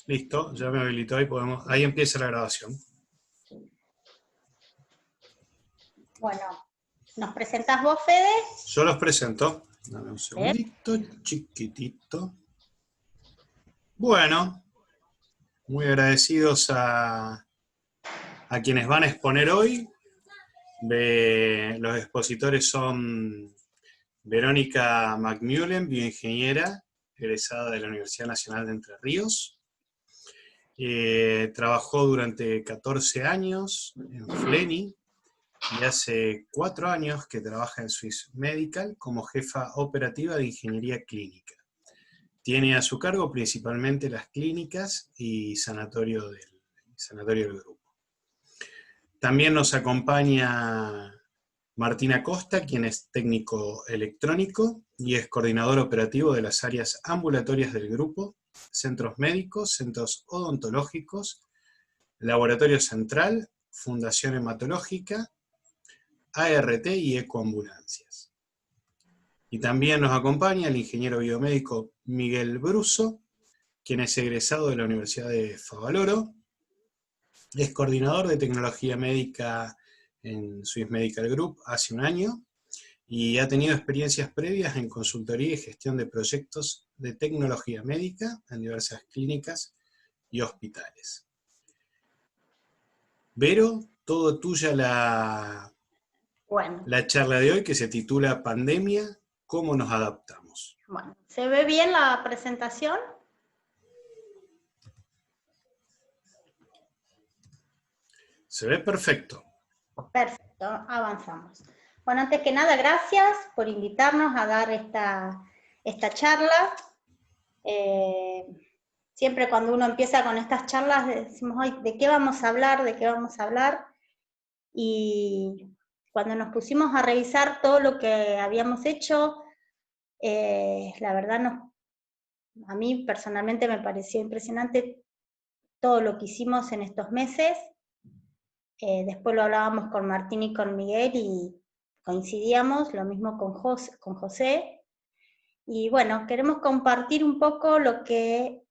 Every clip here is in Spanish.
Listo, ya me habilitó y podemos. Ahí empieza la grabación. Bueno, ¿nos presentás vos, Fede? Yo los presento. Dame un ¿Eh? segundito, chiquitito. Bueno, muy agradecidos a quienes van a exponer hoy. Los expositores son Verónica McMullen, bioingeniera, egresada de la Universidad Nacional de Entre Ríos. Trabajó durante 14 años en Fleni y hace 4 años que trabaja en Swiss Medical como jefa operativa de ingeniería clínica. Tiene a su cargo principalmente las clínicas y sanatorio del grupo. También nos acompaña Martina Costa, quien es técnico electrónico y es coordinador operativo de las áreas ambulatorias del grupo, centros médicos, centros odontológicos, laboratorio central, fundación hematológica, ART y ecoambulancias. Y también nos acompaña el ingeniero biomédico Miguel Bruso, quien es egresado de la Universidad de Favaloro, es coordinador de tecnología médica en Swiss Medical Group hace un año y ha tenido experiencias previas en consultoría y gestión de proyectos de tecnología médica en diversas clínicas y hospitales. Vero, todo tuya la charla de hoy que se titula Pandemia, ¿cómo nos adaptamos? Bueno, ¿se ve bien la presentación? Se ve perfecto. Perfecto, avanzamos. Bueno, antes que nada, gracias por invitarnos a dar esta charla. Siempre cuando uno empieza con estas charlas decimos, ay, ¿de qué vamos a hablar? ¿De qué vamos a hablar? Y cuando nos pusimos a revisar todo lo que habíamos hecho, la verdad a mí personalmente me pareció impresionante todo lo que hicimos en estos meses. Después lo hablábamos con Martín y con Miguel y coincidíamos, lo mismo con José. Y bueno, queremos compartir un poco lo que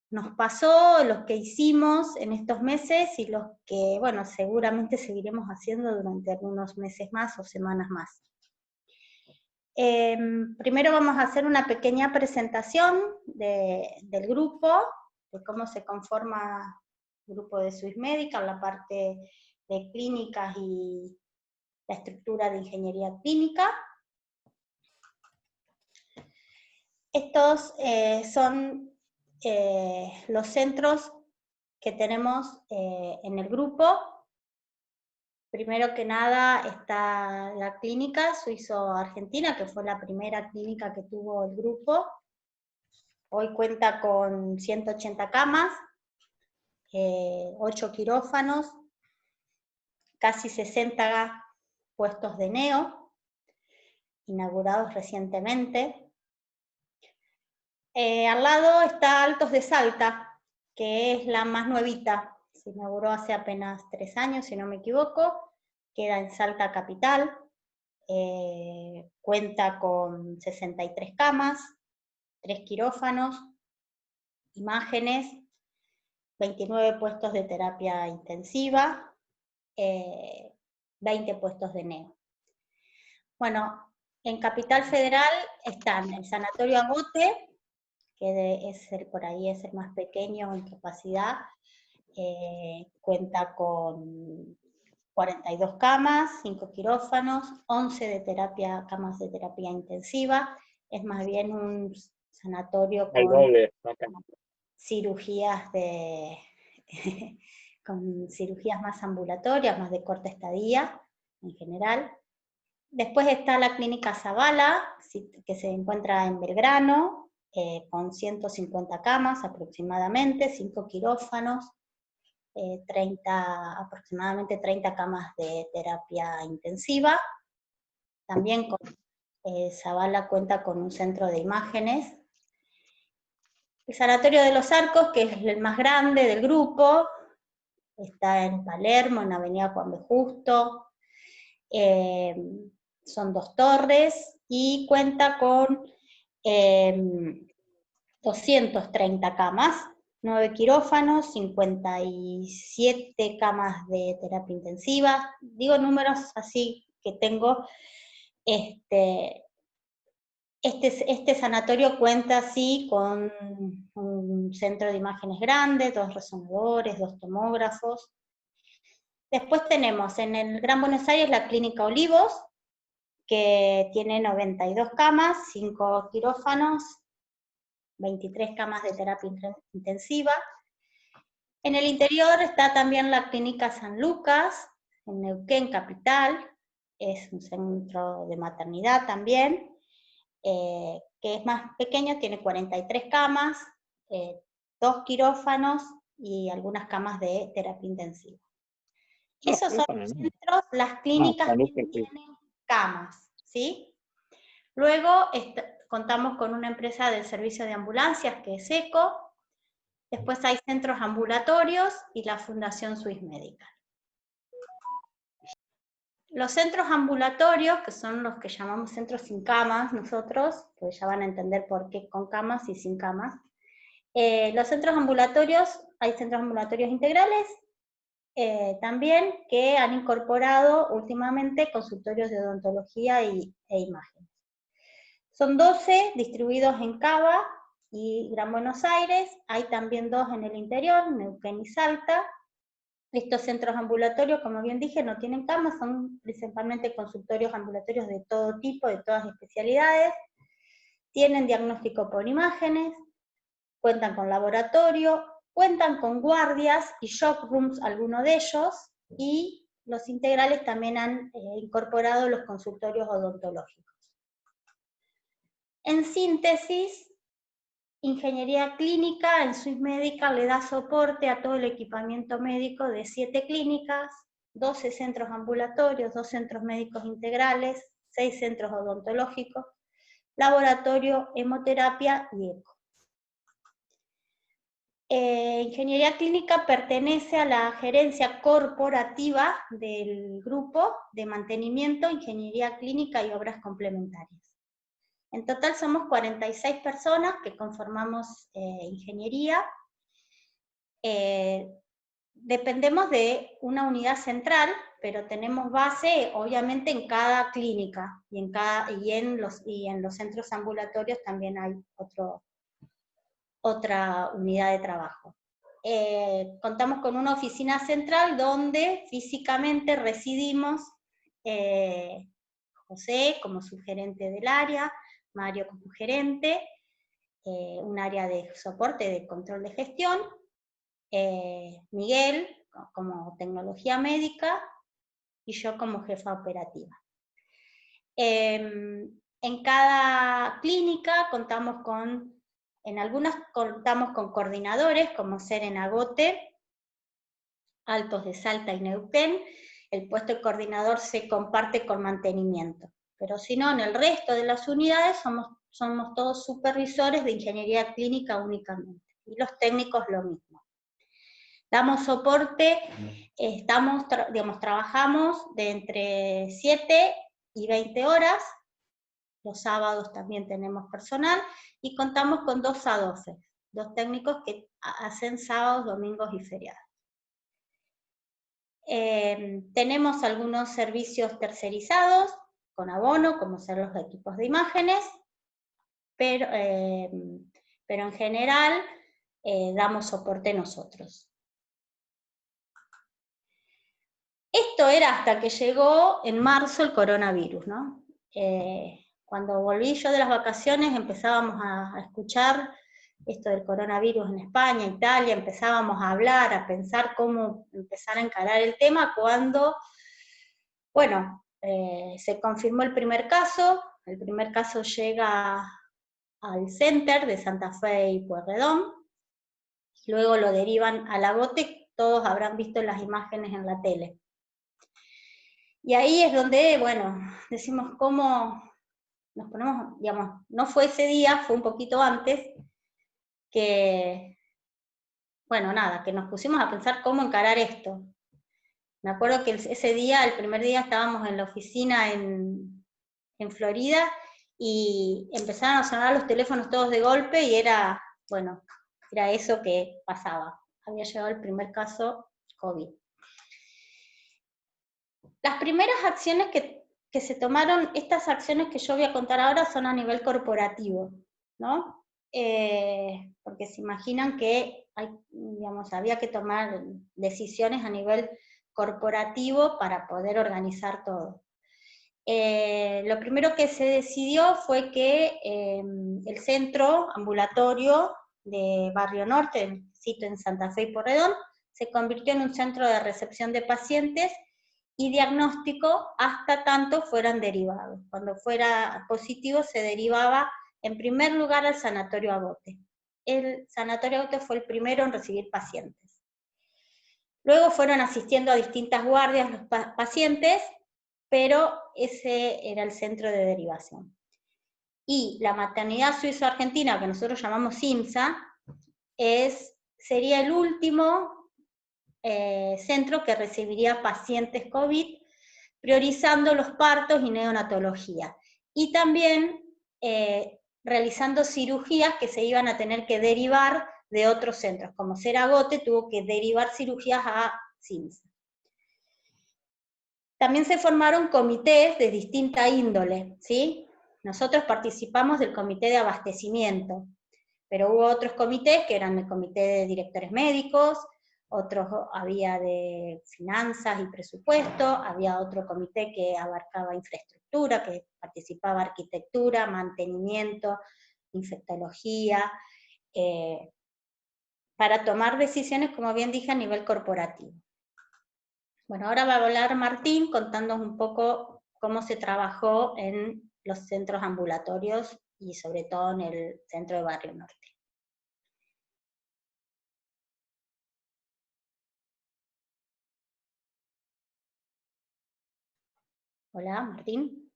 nos pasó, lo que hicimos en estos meses y los que, bueno, seguramente seguiremos haciendo durante algunos meses más o semanas más. Primero vamos a hacer una pequeña presentación del grupo, de cómo se conforma el grupo de Swiss Medical, la parte de clínicas y la estructura de ingeniería clínica. Estos son los centros que tenemos en el grupo. Primero que nada está la clínica Suizo-Argentina, que fue la primera clínica que tuvo el grupo. Hoy cuenta con 180 camas, 8 quirófanos, casi 60 puestos de neo, inaugurados recientemente. Al lado está Altos de Salta, que es la más nuevita, se inauguró hace apenas 3 años, si no me equivoco, queda en Salta Capital, cuenta con 63 camas, 3 quirófanos, imágenes, 29 puestos de terapia intensiva, 20 puestos de neo. Bueno, en Capital Federal están el Sanatorio Agote, que por ahí es el más pequeño en capacidad, cuenta con 42 camas, 5 quirófanos, 11 camas de terapia intensiva, es más bien un sanatorio con cirugías con cirugías más ambulatorias, más de corta estadía en general. Después está la clínica Zavala, que se encuentra en Belgrano, con 150 camas aproximadamente, 5 quirófanos, aproximadamente 30 camas de terapia intensiva. También Zavala cuenta con un centro de imágenes. El Sanatorio de los Arcos, que es el más grande del grupo, está en Palermo, en Avenida Juan B. Justo. Son 2 torres y cuenta con 230 camas, 9 quirófanos, 57 camas de terapia intensiva. Digo números así que tengo. Este sanatorio cuenta así con un centro de imágenes grande, 2 resonadores, 2 tomógrafos. Después tenemos en el Gran Buenos Aires la Clínica Olivos, que tiene 92 camas, 5 quirófanos, 23 camas de terapia intensiva. En el interior está también la Clínica San Lucas, en Neuquén Capital, es un centro de maternidad también, que es más pequeño, tiene 43 camas, 2 quirófanos y algunas camas de terapia intensiva. Esos son los centros, las clínicas que tienen camas, ¿sí? Luego contamos con una empresa del servicio de ambulancias, que es ECO. Después hay centros ambulatorios y la Fundación Swiss Medical. Los centros ambulatorios, que son los que llamamos centros sin camas nosotros, que ya van a entender por qué con camas y sin camas. Los centros ambulatorios, hay centros ambulatorios integrales también, que han incorporado últimamente consultorios de odontología e imágenes. Son 12 distribuidos en Cava y Gran Buenos Aires, hay también 2 en el interior, Neuquén y Salta. Estos centros ambulatorios, como bien dije, no tienen camas, son principalmente consultorios ambulatorios de todo tipo, de todas especialidades, tienen diagnóstico por imágenes, cuentan con laboratorio, cuentan con guardias y shock rooms, algunos de ellos, y los integrales también han incorporado los consultorios odontológicos. En síntesis, Ingeniería Clínica en Swiss Medical le da soporte a todo el equipamiento médico de 7 clínicas, 12 centros ambulatorios, 2 centros médicos integrales, 6 centros odontológicos, laboratorio, hemoterapia y eco. Ingeniería Clínica pertenece a la gerencia corporativa del grupo de mantenimiento, Ingeniería Clínica y obras complementarias. En total somos 46 personas que conformamos ingeniería. Dependemos de una unidad central, pero tenemos base obviamente en cada clínica y en los centros ambulatorios también hay otra unidad de trabajo. Contamos con una oficina central donde físicamente residimos José como subgerente del área, Mario como gerente, un área de soporte de control de gestión, Miguel como tecnología médica y yo como jefa operativa. En cada clínica en algunas contamos con coordinadores como ser en Agote, Altos de Salta y Neuquén. El puesto de coordinador se comparte con mantenimiento. Pero si no, en el resto de las unidades somos todos supervisores de ingeniería clínica únicamente. Y los técnicos lo mismo. Damos soporte, trabajamos de entre 7 y 20 horas. Los sábados también tenemos personal. Y contamos con 2 SADOFES, 2 técnicos que hacen sábados, domingos y feriados. Tenemos algunos servicios tercerizados con abono, como ser los equipos de imágenes, pero en general damos soporte nosotros. Esto era hasta que llegó en marzo el coronavirus, ¿no? Cuando volví yo de las vacaciones empezábamos a escuchar esto del coronavirus en España, Italia, empezábamos a hablar, a pensar cómo empezar a encarar el tema, cuando, bueno, se confirmó el primer caso llega al Center de Santa Fe y Pueyrredón, luego lo derivan a la Agote, todos habrán visto las imágenes en la tele. Y ahí es donde, bueno, decimos cómo nos ponemos, digamos, no fue ese día, fue un poquito antes, que, bueno, nada, que nos pusimos a pensar cómo encarar esto. Me acuerdo que ese día, el primer día, estábamos en la oficina en Florida, y empezaron a sonar los teléfonos todos de golpe, y era, bueno, Era eso que pasaba. Había llegado el primer caso COVID. Las primeras acciones que se tomaron, estas acciones que yo voy a contar ahora son a nivel corporativo, ¿no? Porque se imaginan que había que tomar decisiones a nivel corporativo para poder organizar todo. Lo primero que se decidió fue que el centro ambulatorio de Barrio Norte, sito en Santa Fe y Porredón, se convirtió en un centro de recepción de pacientes y diagnóstico hasta tanto fueran derivados. Cuando fuera positivo se derivaba en primer lugar al Sanatorio Agote. El Sanatorio Agote fue el primero en recibir pacientes. Luego fueron asistiendo a distintas guardias los pacientes, pero ese era el centro de derivación. Y la maternidad suizo-argentina, que nosotros llamamos SIMSA, sería el último centro que recibiría pacientes COVID, priorizando los partos y neonatología. Y también realizando cirugías que se iban a tener que derivar de otros centros. Como Agote tuvo que derivar cirugías a SIMSA. También se formaron comités de distinta índole, ¿sí? Nosotros participamos del comité de abastecimiento, pero hubo otros comités que eran el comité de directores médicos, otros había de finanzas y presupuesto, había otro comité que abarcaba infraestructura, que participaba arquitectura, mantenimiento, infectología, para tomar decisiones, como bien dije, a nivel corporativo. Bueno, ahora va a hablar Martín contándonos un poco cómo se trabajó en los centros ambulatorios y sobre todo en el centro de Barrio Norte. Hola, Martín.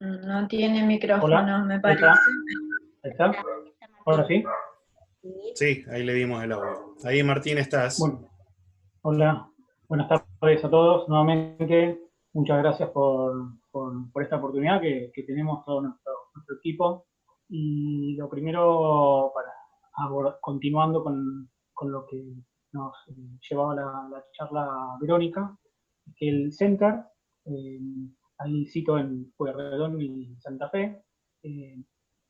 No tiene micrófono, Hola, me parece. ¿Ahí está? ¿Ahora sí? Sí, ahí le dimos el audio. Ahí, Martín, estás. Bueno, hola, buenas tardes a todos. Nuevamente, muchas gracias por esta oportunidad que tenemos todo nuestro equipo. Y lo primero, continuando con lo que nos llevaba la charla Verónica, que el Center, ahí cito en Pueyrredón y Santa Fe,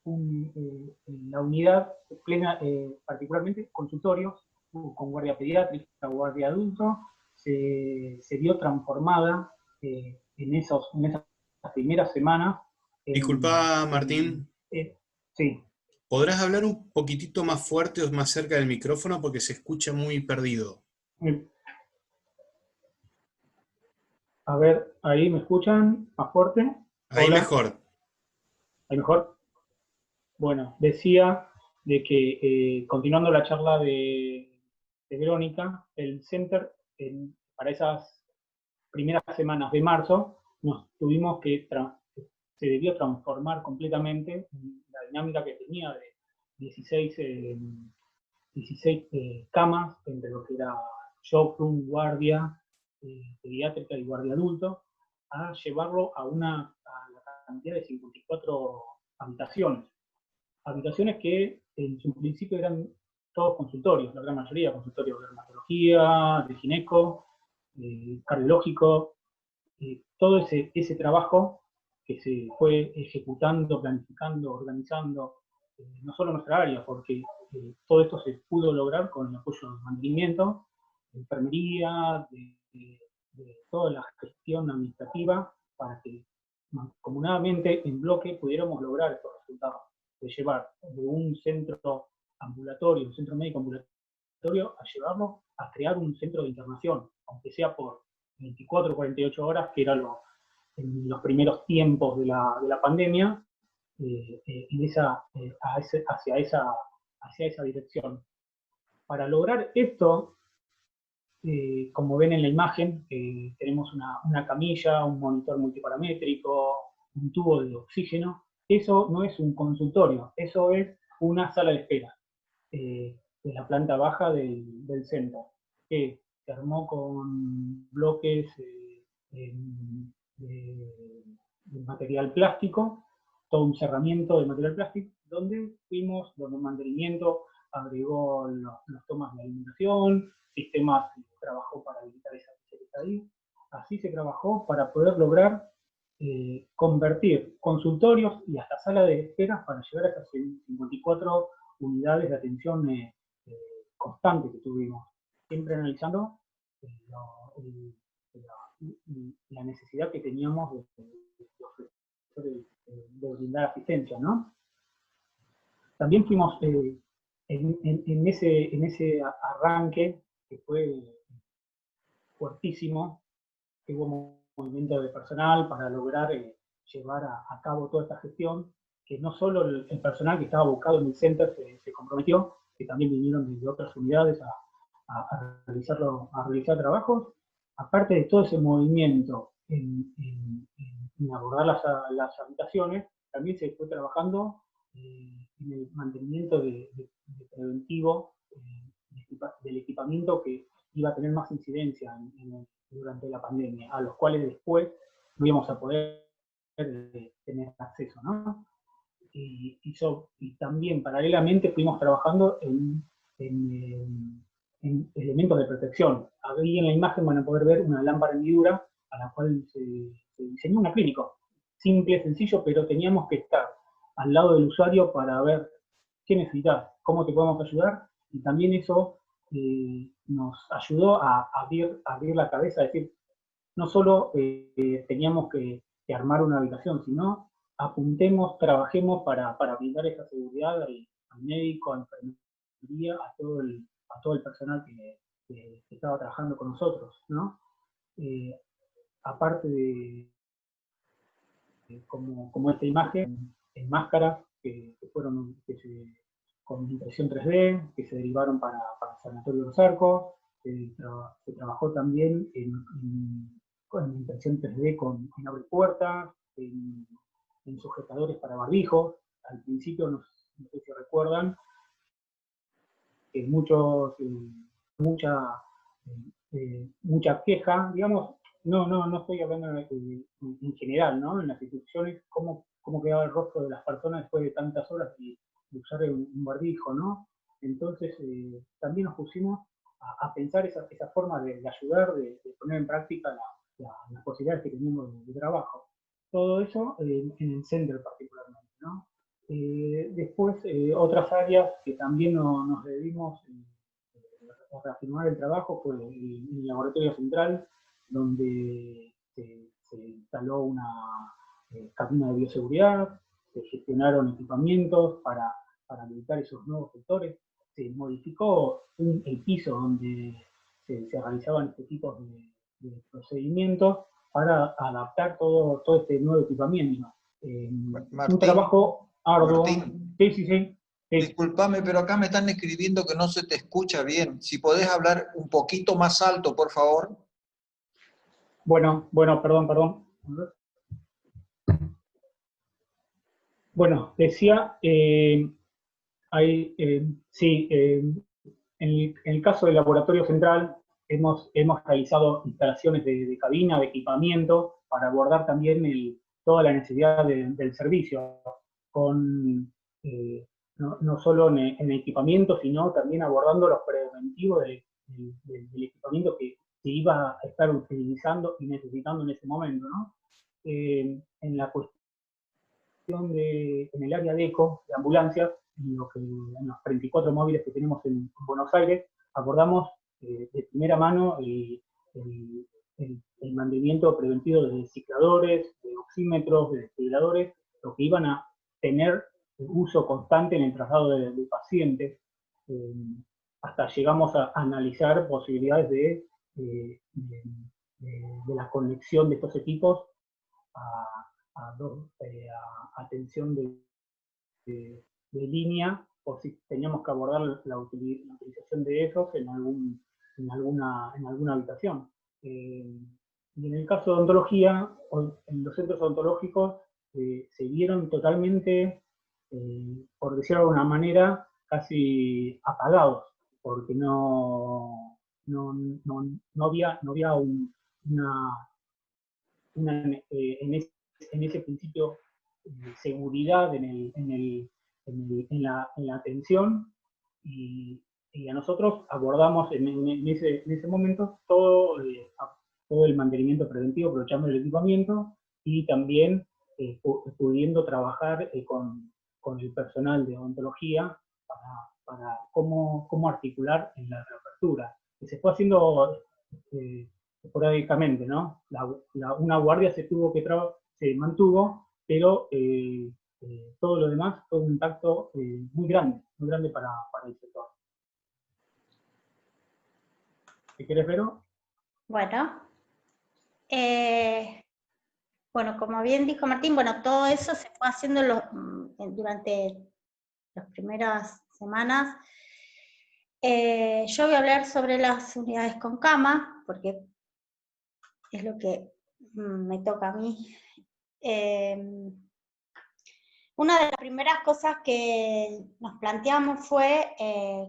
la unidad plena, particularmente consultorios, con guardia pediátrica, guardia adulto, se vio transformada en esas primeras semanas. Disculpa, Martín. Sí. ¿Podrás hablar un poquitito más fuerte o más cerca del micrófono porque se escucha muy perdido? A ver, ahí me escuchan más fuerte. Ahí Hola. mejor. ¿Ahí mejor? Bueno, decía de que continuando la charla de Verónica, el Center para esas primeras semanas de marzo nos tuvimos que se debió transformar completamente en la dinámica que tenía de 16 camas entre lo que era shock room, guardia pediátrica y guardia adulto, a llevarlo a la cantidad de 54 habitaciones. Habitaciones que en su principio eran todos consultorios, la gran mayoría consultorios de dermatología, de gineco, cardiológico, todo ese trabajo que se fue ejecutando, planificando, organizando, no solo en nuestra área, porque todo esto se pudo lograr con el apoyo de mantenimiento, de enfermería, de toda la gestión administrativa, para que mancomunadamente, en bloque, pudiéramos lograr estos resultados, de llevar de un centro ambulatorio, un centro médico ambulatorio, a llevarlo a crear un centro de internación, aunque sea por 24 o 48 horas, que era en los primeros tiempos de la pandemia, hacia esa dirección. Para lograr esto, como ven en la imagen, tenemos una camilla, un monitor multiparamétrico, un tubo de oxígeno. Eso no es un consultorio, eso es una sala de espera de la planta baja del centro, que se armó con bloques de material plástico, todo un cerramiento de material plástico, donde el mantenimiento agregó las tomas de alimentación, sistemas, trabajó para habilitar esa está ahí. Así se trabajó para poder lograr convertir consultorios y hasta sala de espera para llegar a esas 54 unidades de atención constante que tuvimos, siempre analizando la necesidad que teníamos de brindar asistencia, ¿no? También fuimos en ese arranque que fue fuertísimo, que hubo movimiento de personal para lograr llevar a cabo toda esta gestión, que no solo el personal que estaba buscado en el center se comprometió, que también vinieron desde otras unidades a realizar trabajos, aparte de todo ese movimiento en abordar las habitaciones, también se fue trabajando en el mantenimiento de preventivo del equipamiento que iba a tener más incidencia durante la pandemia, a los cuales después no íbamos a poder tener acceso, ¿no? Y también paralelamente fuimos trabajando en elementos de protección. Ahí en la imagen van a poder ver una lámpara hendidura a la cual se diseñó un acrílico. Simple, sencillo, pero teníamos que estar al lado del usuario para ver qué necesitas, cómo te podemos ayudar, y también eso nos ayudó a abrir la cabeza, es decir, no solo teníamos que armar una habitación, sino apuntemos, trabajemos para brindar esa seguridad al médico, a la enfermería, a todo el personal que estaba trabajando con nosotros, ¿no? Aparte de como esta imagen, en máscaras que con impresión 3D, que se derivaron para el Sanatorio de los Arcos, se trabajó también con impresión 3D en abre puertas, en sujetadores para barbijos. Al principio, no sé si recuerdan, mucha queja, digamos, no estoy hablando en general, ¿no? En las instituciones, cómo quedaba el rostro de las personas después de tantas horas de usar un barbijo, ¿no? Entonces, también nos pusimos a pensar esa forma de ayudar, de poner en práctica las posibilidades que teníamos de trabajo. Todo eso en el center particularmente, ¿no? Después, otras áreas que también nos debimos reafirmar el trabajo fue el laboratorio central, donde se instaló una cabina de bioseguridad, se gestionaron equipamientos para habilitar esos nuevos sectores, se modificó el piso donde se realizaban este tipo de procedimientos para adaptar todo este nuevo equipamiento. Martín, un trabajo arduo. Martín, Sí. Disculpame, pero acá me están escribiendo que no se te escucha bien. Si podés hablar un poquito más alto, por favor. Bueno, perdón. Bueno, decía, en el caso del laboratorio central, hemos realizado instalaciones de cabina, de equipamiento, para abordar también toda la necesidad del servicio, no solo en equipamiento, sino también abordando los preventivos del equipamiento que se iba a estar utilizando y necesitando en ese momento, ¿no? En la cuestión en el área de ECO, de ambulancias, en los 34 móviles que tenemos en Buenos Aires, abordamos de primera mano el mantenimiento preventivo de cicladores, de oxímetros, de desfibriladores, lo que iban a tener uso constante en el traslado de pacientes. Hasta llegamos a analizar posibilidades de la conexión de estos equipos a atención de línea, por si teníamos que abordar la utilización de esos en alguna habitación. Y en el caso de odontología, en los centros odontológicos se vieron totalmente, por decirlo de alguna manera, casi apagados, porque no había en ese principio seguridad en la atención, y a nosotros abordamos en ese momento todo el mantenimiento preventivo, aprovechando el equipamiento, y también pudiendo trabajar con el personal de odontología para cómo articular en la reapertura. Que se fue haciendo esporádicamente, ¿no? Una guardia se mantuvo, pero todo lo demás fue un impacto muy grande para el sector. ¿Qué querés, Vero? Bueno, como bien dijo Martín, todo eso se fue haciendo durante las primeras semanas. Yo voy a hablar sobre las unidades con cama, porque es lo que me toca a mí. Una de las primeras cosas que nos planteamos fue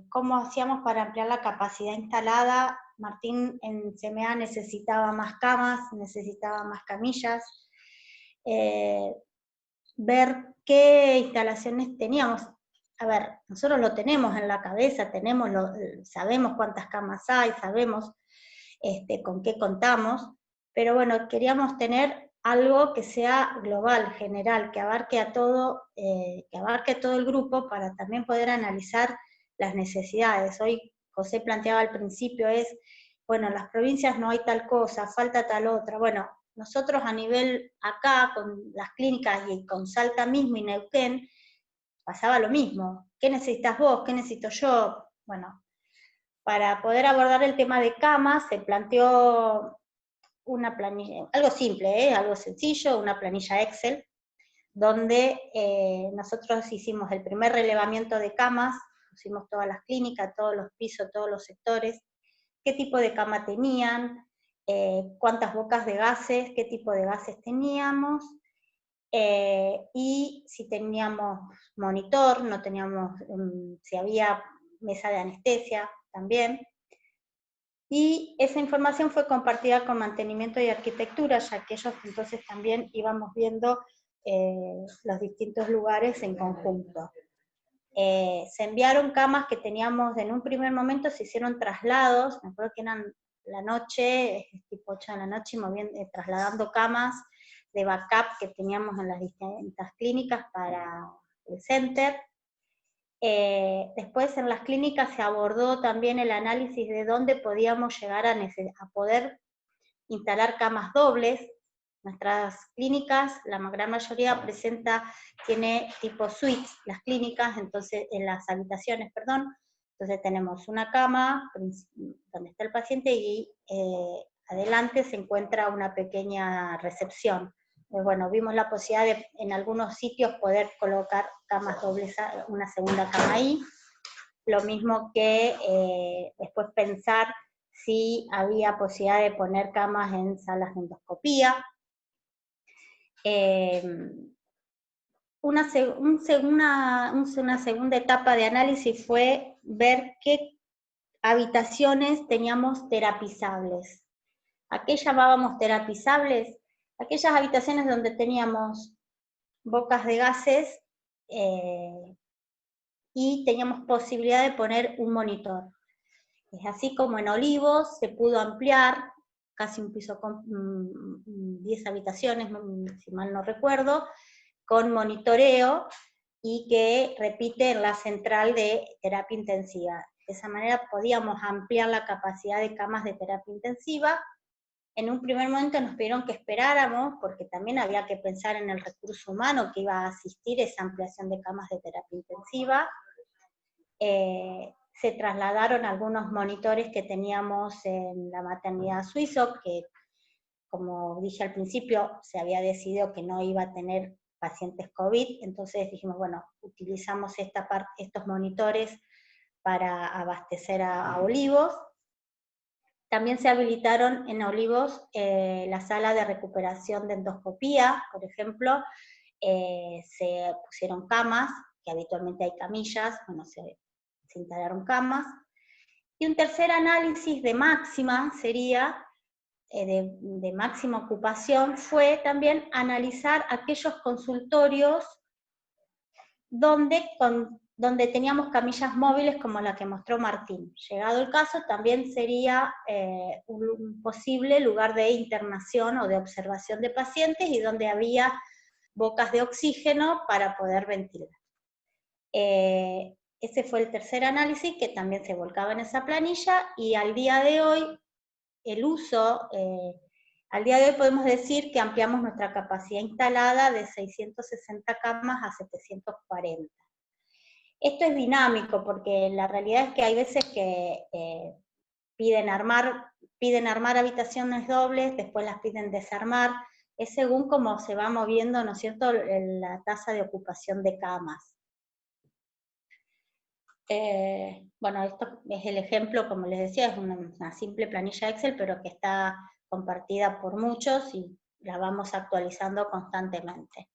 cómo hacíamos para ampliar la capacidad instalada. Martín en CMA necesitaba más camas, necesitaba más camillas, ver qué instalaciones teníamos. A ver, nosotros lo tenemos en la cabeza, sabemos cuántas camas hay, sabemos con qué contamos, pero bueno, queríamos tener algo que sea global, general, que abarque a todo el grupo, para también poder analizar las necesidades. Hoy José planteaba al principio bueno, en las provincias no hay tal cosa, falta tal otra. Bueno, nosotros a nivel acá, con las clínicas y con Salta mismo y Neuquén, pasaba lo mismo. ¿Qué necesitas vos? ¿Qué necesito yo? Bueno, para poder abordar el tema de camas se planteó una planilla, algo simple, algo sencillo, una planilla Excel, donde nosotros hicimos el primer relevamiento de camas, pusimos todas las clínicas, todos los pisos, todos los sectores, qué tipo de cama tenían, cuántas bocas de gases, qué tipo de gases teníamos, y si teníamos monitor, no teníamos, si había mesa de anestesia también. Y esa información fue compartida con mantenimiento y arquitectura, ya que ellos entonces también íbamos viendo los distintos lugares en conjunto. Se enviaron camas que teníamos en un primer momento, se hicieron traslados, me acuerdo que eran la noche, tipo 8 de la noche, trasladando camas de backup que teníamos en las distintas clínicas para el center. Después en las clínicas se abordó también el análisis de dónde podíamos llegar a poder instalar camas dobles. Nuestras clínicas, la gran mayoría tiene tipo suites, las clínicas, entonces en las habitaciones, perdón. Entonces tenemos una cama donde está el paciente y adelante se encuentra una pequeña recepción. Bueno, vimos la posibilidad de en algunos sitios poder colocar camas dobles, una segunda cama ahí. Lo mismo que después pensar si había posibilidad de poner camas en salas de endoscopía. Una segunda etapa de análisis fue ver qué habitaciones teníamos terapizables. ¿A qué llamábamos terapizables? Aquellas habitaciones donde teníamos bocas de gases y teníamos posibilidad de poner un monitor. Es así como en Olivos se pudo ampliar casi un piso con 10 habitaciones, si mal no recuerdo, con monitoreo y que repite en la central de terapia intensiva. De esa manera podíamos ampliar la capacidad de camas de terapia intensiva. En un primer momento nos pidieron que esperáramos, porque también había que pensar en el recurso humano que iba a asistir esa ampliación de camas de terapia intensiva. Se trasladaron algunos monitores que teníamos en la maternidad Suizo, que como dije al principio, se había decidido que no iba a tener pacientes COVID, entonces dijimos, bueno, utilizamos estos monitores para abastecer a Olivos. También se habilitaron en Olivos la sala de recuperación de endoscopía, por ejemplo, se pusieron camas, que habitualmente hay camillas, bueno, se instalaron camas. Y un tercer análisis de máxima sería de máxima ocupación fue también analizar aquellos consultorios donde teníamos camillas móviles como la que mostró Martín. Llegado el caso, también sería un posible lugar de internación o de observación de pacientes y donde había bocas de oxígeno para poder ventilar. Ese fue el tercer análisis que también se volcaba en esa planilla, y al día de hoy, al día de hoy podemos decir que ampliamos nuestra capacidad instalada de 660 camas a 740. Esto es dinámico, porque la realidad es que hay veces que piden armar habitaciones dobles, después las piden desarmar, es según cómo se va moviendo, ¿no es cierto?, la tasa de ocupación de camas. Bueno, esto es el ejemplo, como les decía, es una simple planilla Excel, pero que está compartida por muchos y la vamos actualizando constantemente.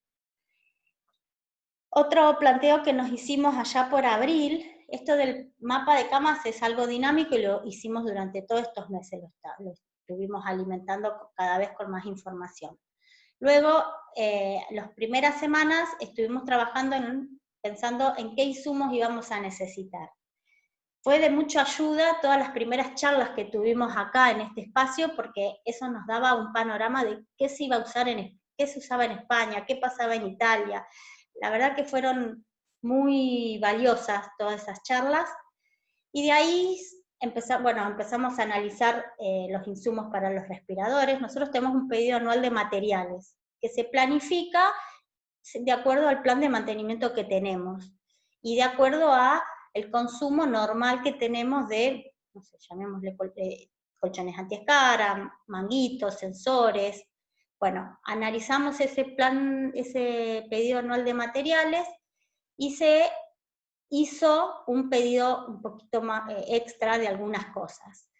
Otro planteo que nos hicimos allá por abril, esto del mapa de camas es algo dinámico y lo hicimos durante todos estos meses, lo estuvimos alimentando cada vez con más información. Luego, las primeras semanas estuvimos trabajando pensando en qué insumos íbamos a necesitar. Fue de mucha ayuda todas las primeras charlas que tuvimos acá en este espacio, porque eso nos daba un panorama de qué se iba a usar, qué se usaba en España, qué pasaba en Italia. La verdad que fueron muy valiosas todas esas charlas, y de ahí empezamos a analizar los insumos para los respiradores. Nosotros tenemos un pedido anual de materiales, que se planifica de acuerdo al plan de mantenimiento que tenemos, y de acuerdo a el consumo normal que tenemos de, no sé, llamémosle colchones antiescara, manguitos, sensores. Bueno, analizamos ese pedido anual de materiales, y se hizo un pedido un poquito más extra de algunas cosas.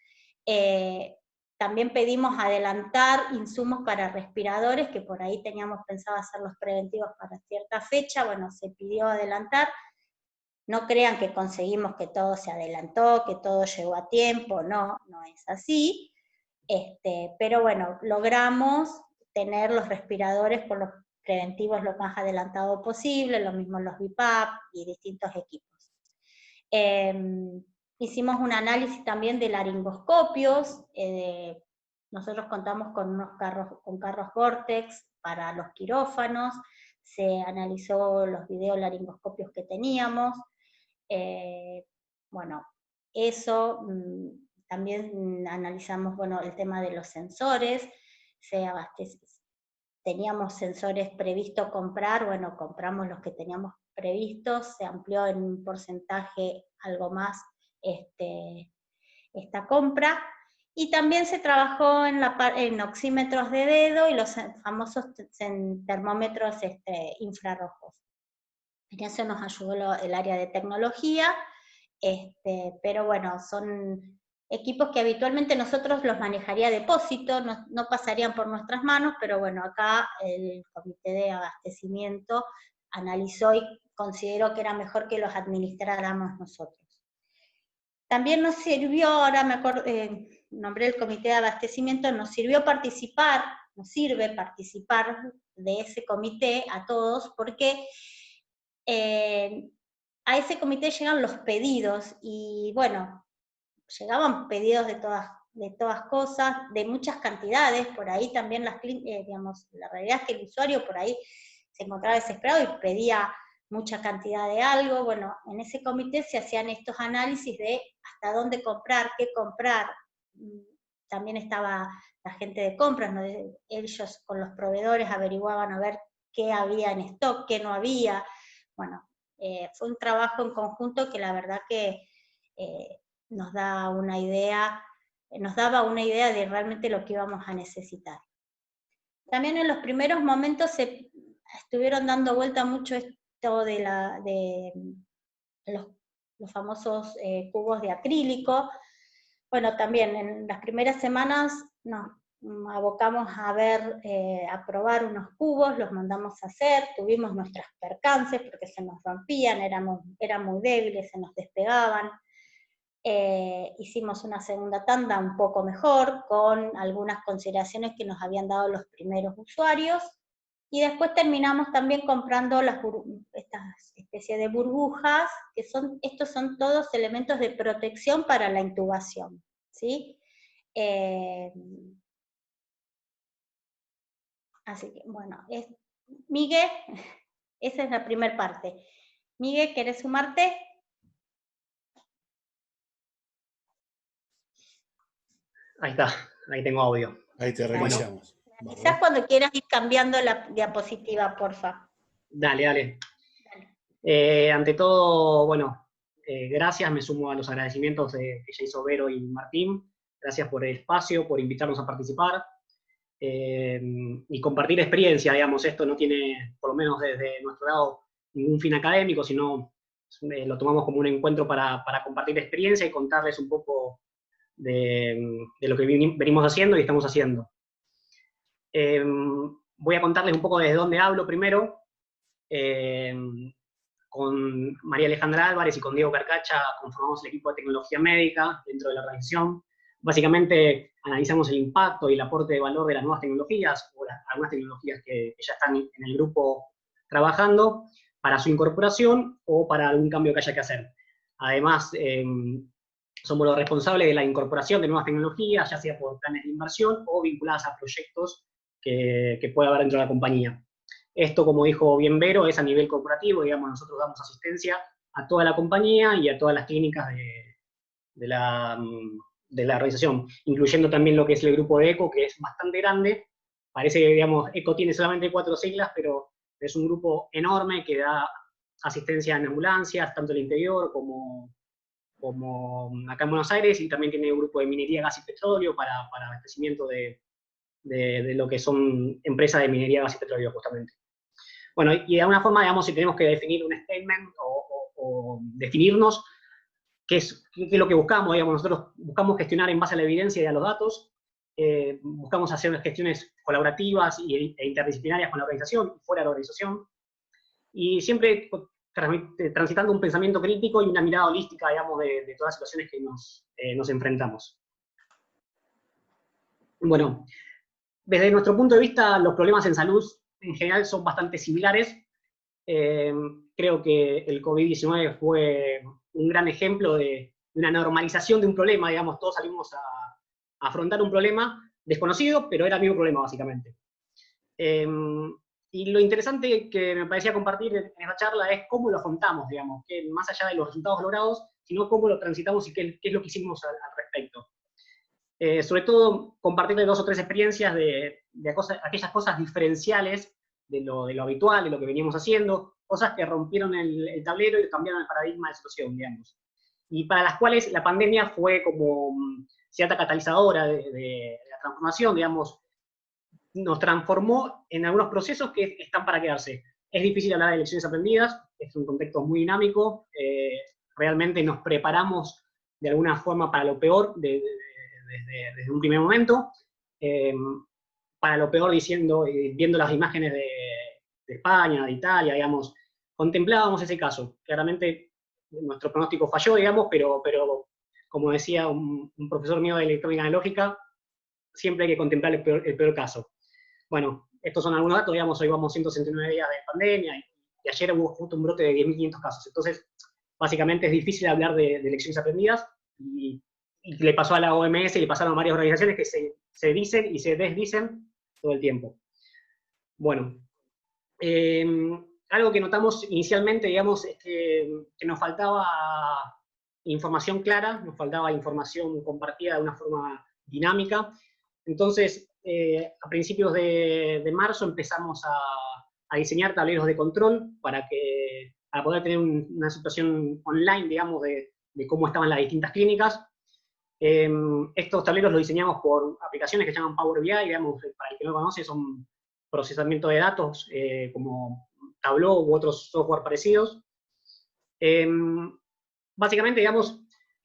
También pedimos adelantar insumos para respiradores, que por ahí teníamos pensado hacer los preventivos para cierta fecha. Bueno, se pidió adelantar. No crean que conseguimos que todo se adelantó, que todo llegó a tiempo, no es así. Pero bueno, logramos tener los respiradores con los preventivos lo más adelantado posible, lo mismo los BiPAP y distintos equipos. Hicimos un análisis también de laringoscopios. Nosotros contamos con carros Vortex para los quirófanos. Se analizó los videolaringoscopios que teníamos. Bueno, eso, también analizamos, bueno, el tema de los sensores. Teníamos sensores previstos comprar, bueno, compramos los que teníamos previstos, se amplió en un porcentaje algo más esta compra, y también se trabajó en oxímetros de dedo y los famosos termómetros infrarrojos. En eso nos ayudó el área de tecnología, pero bueno, son equipos que habitualmente nosotros los manejaría Depósito, no pasarían por nuestras manos, pero bueno, acá el comité de abastecimiento analizó y consideró que era mejor que los administráramos nosotros. También nos sirvió, ahora me acuerdo, nombré el comité de abastecimiento, nos sirve participar de ese comité a todos, porque a ese comité llegan los pedidos, y bueno, llegaban pedidos de todas cosas, de muchas cantidades. Por ahí también digamos, la realidad es que el usuario por ahí se encontraba desesperado y pedía mucha cantidad de algo. Bueno, en ese comité se hacían estos análisis de hasta dónde comprar, qué comprar. También estaba la gente de compras, ¿no? Ellos con los proveedores averiguaban a ver qué había en stock, qué no había. Bueno, fue un trabajo en conjunto que la verdad que nos daba una idea de realmente lo que íbamos a necesitar. También en los primeros momentos se estuvieron dando vuelta mucho esto de los famosos cubos de acrílico. Bueno, también en las primeras semanas nos abocamos a probar unos cubos, los mandamos a hacer, tuvimos nuestros percances porque se nos rompían, eran muy débiles, se nos despegaban. Hicimos una segunda tanda un poco mejor, con algunas consideraciones que nos habían dado los primeros usuarios, y después terminamos también comprando estas especies de burbujas, que estos son todos elementos de protección para la intubación, ¿sí? Así que, bueno, Miguel, esa es la primera parte. Miguel, ¿querés sumarte? Ahí está, ahí tengo audio. Ahí te reiniciamos. Quizás cuando quieras ir cambiando la diapositiva, porfa. Dale. Ante todo, bueno, gracias, me sumo a los agradecimientos que ya hizo Vero y Martín. Gracias por el espacio, por invitarnos a participar y compartir experiencia, digamos. Esto no tiene, por lo menos desde nuestro lado, ningún fin académico, sino lo tomamos como un encuentro para compartir experiencia y contarles un poco de lo que venimos haciendo y estamos haciendo. Voy a contarles un poco desde dónde hablo primero. Con María Alejandra Álvarez y con Diego Carcacha conformamos el equipo de tecnología médica dentro de la organización. Básicamente analizamos el impacto y el aporte de valor de las nuevas tecnologías, o algunas tecnologías que ya están en el grupo trabajando, para su incorporación o para algún cambio que haya que hacer. Además, somos los responsables de la incorporación de nuevas tecnologías, ya sea por planes de inversión o vinculadas a proyectos que pueda haber dentro de la compañía. Esto, como dijo bien Vero, es a nivel corporativo, digamos, nosotros damos asistencia a toda la compañía y a todas las clínicas de la organización, incluyendo también lo que es el grupo de ECO, que es bastante grande. Parece que, digamos, ECO tiene solamente 4 siglas, pero es un grupo enorme que da asistencia en ambulancias, tanto en el interior como acá en Buenos Aires, y también tiene un grupo de minería, gas y petróleo para abastecimiento de lo que son empresas de minería, gas y petróleo, justamente. Bueno, y de alguna forma, digamos, si tenemos que definir un statement o definirnos, ¿qué es lo que buscamos? Digamos, nosotros buscamos gestionar en base a la evidencia y a los datos, buscamos hacer gestiones colaborativas e interdisciplinarias con la organización, fuera de la organización, y siempre transitando un pensamiento crítico y una mirada holística, digamos, de todas las situaciones que nos enfrentamos. Bueno, desde nuestro punto de vista, los problemas en salud en general son bastante similares. Creo que el COVID-19 fue un gran ejemplo de una normalización de un problema, digamos, todos salimos a afrontar un problema desconocido, pero era el mismo problema, básicamente. Y lo interesante que me parecía compartir en esta charla es cómo lo afrontamos, digamos, que más allá de los resultados logrados, sino cómo lo transitamos y qué es lo que hicimos al respecto. Sobre todo, compartirle 2 o 3 experiencias de aquellas cosas diferenciales de lo habitual, de lo que veníamos haciendo, cosas que rompieron el tablero y cambiaron el paradigma de situación, digamos. Y para las cuales la pandemia fue como cierta catalizadora de la transformación, digamos, nos transformó en algunos procesos que están para quedarse. Es difícil hablar de lecciones aprendidas, es un contexto muy dinámico, realmente nos preparamos de alguna forma para lo peor desde un primer momento, para lo peor viendo las imágenes de España, de Italia, digamos, contemplábamos ese caso. Claramente nuestro pronóstico falló, digamos, pero como decía un profesor mío de electrónica analógica, siempre hay que contemplar el peor caso. Bueno, estos son algunos datos, digamos, hoy vamos 169 días de pandemia y ayer hubo justo un brote de 10.500 casos. Entonces, básicamente es difícil hablar de lecciones aprendidas y le pasó a la OMS y le pasaron a varias organizaciones que se dicen y se desdicen todo el tiempo. Bueno, algo que notamos inicialmente, digamos, es que nos faltaba información clara, nos faltaba información compartida de una forma dinámica. Entonces, a principios de marzo empezamos a diseñar tableros de control para poder tener una situación online, digamos, de cómo estaban las distintas clínicas. Estos tableros los diseñamos por aplicaciones que se llaman Power BI, digamos, para el que no lo conoce, son procesamiento de datos como Tableau u otros software parecidos. Básicamente, digamos,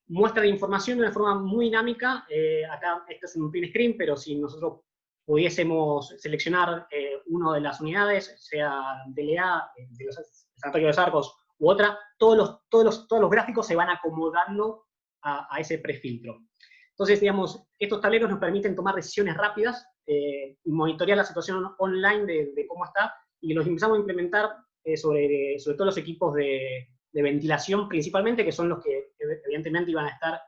muestra de información de una forma muy dinámica. Acá esto es un print screen, pero si nosotros pudiésemos seleccionar una de las unidades, sea DLA, de los Sanatorio de Sarcos, u otra, todos los gráficos se van acomodando a ese prefiltro. Entonces, digamos, estos tableros nos permiten tomar decisiones rápidas y monitorear la situación online de cómo está, y los empezamos a implementar sobre todo los equipos de ventilación principalmente, que son los que evidentemente iban a estar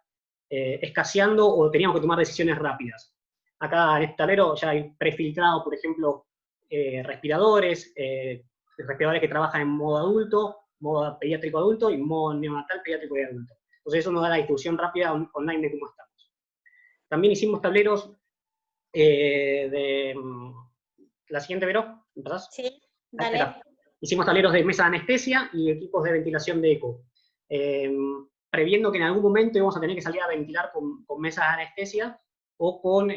escaseando o teníamos que tomar decisiones rápidas. Acá en este tablero ya hay prefiltrado, por ejemplo, respiradores que trabajan en modo adulto, modo pediátrico adulto y modo neonatal pediátrico y adulto. Entonces eso nos da la distribución rápida online de cómo estamos. También hicimos tableros la siguiente, Vero, ¿me pasás? Sí, dale. Hicimos tableros de mesa de anestesia y equipos de ventilación de eco. Previendo que en algún momento íbamos a tener que salir a ventilar con mesas de anestesia o con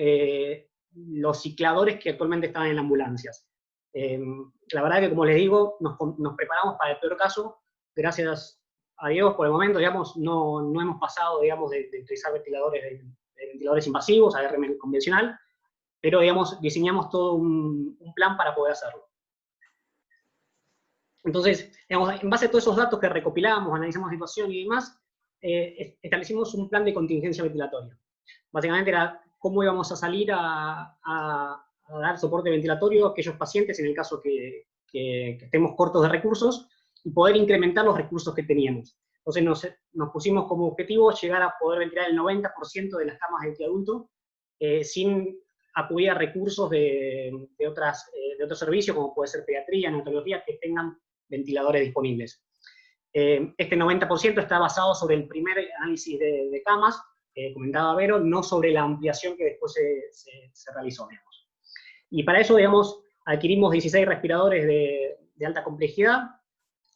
los cicladores que actualmente estaban en las ambulancias. La verdad que, como les digo, nos preparamos para el peor caso. Gracias a Dios, por el momento, digamos, no hemos pasado, digamos, de utilizar ventiladores invasivos a RM convencional, pero, digamos, diseñamos todo un plan para poder hacerlo. Entonces, digamos, en base a todos esos datos que recopilamos, analizamos la situación y demás, establecimos un plan de contingencia ventilatoria. Básicamente era cómo íbamos a salir a dar soporte ventilatorio a aquellos pacientes en el caso que estemos cortos de recursos y poder incrementar los recursos que teníamos. Entonces nos pusimos como objetivo llegar a poder ventilar el 90% de las camas de adulto sin acudir a recursos de otros servicios, como puede ser pediatría, neonatología, que tengan ventiladores disponibles. Este 90% está basado sobre el primer análisis de camas, comentaba Vero, no sobre la ampliación que después se realizó, digamos. Y para eso, digamos, adquirimos 16 respiradores de alta complejidad,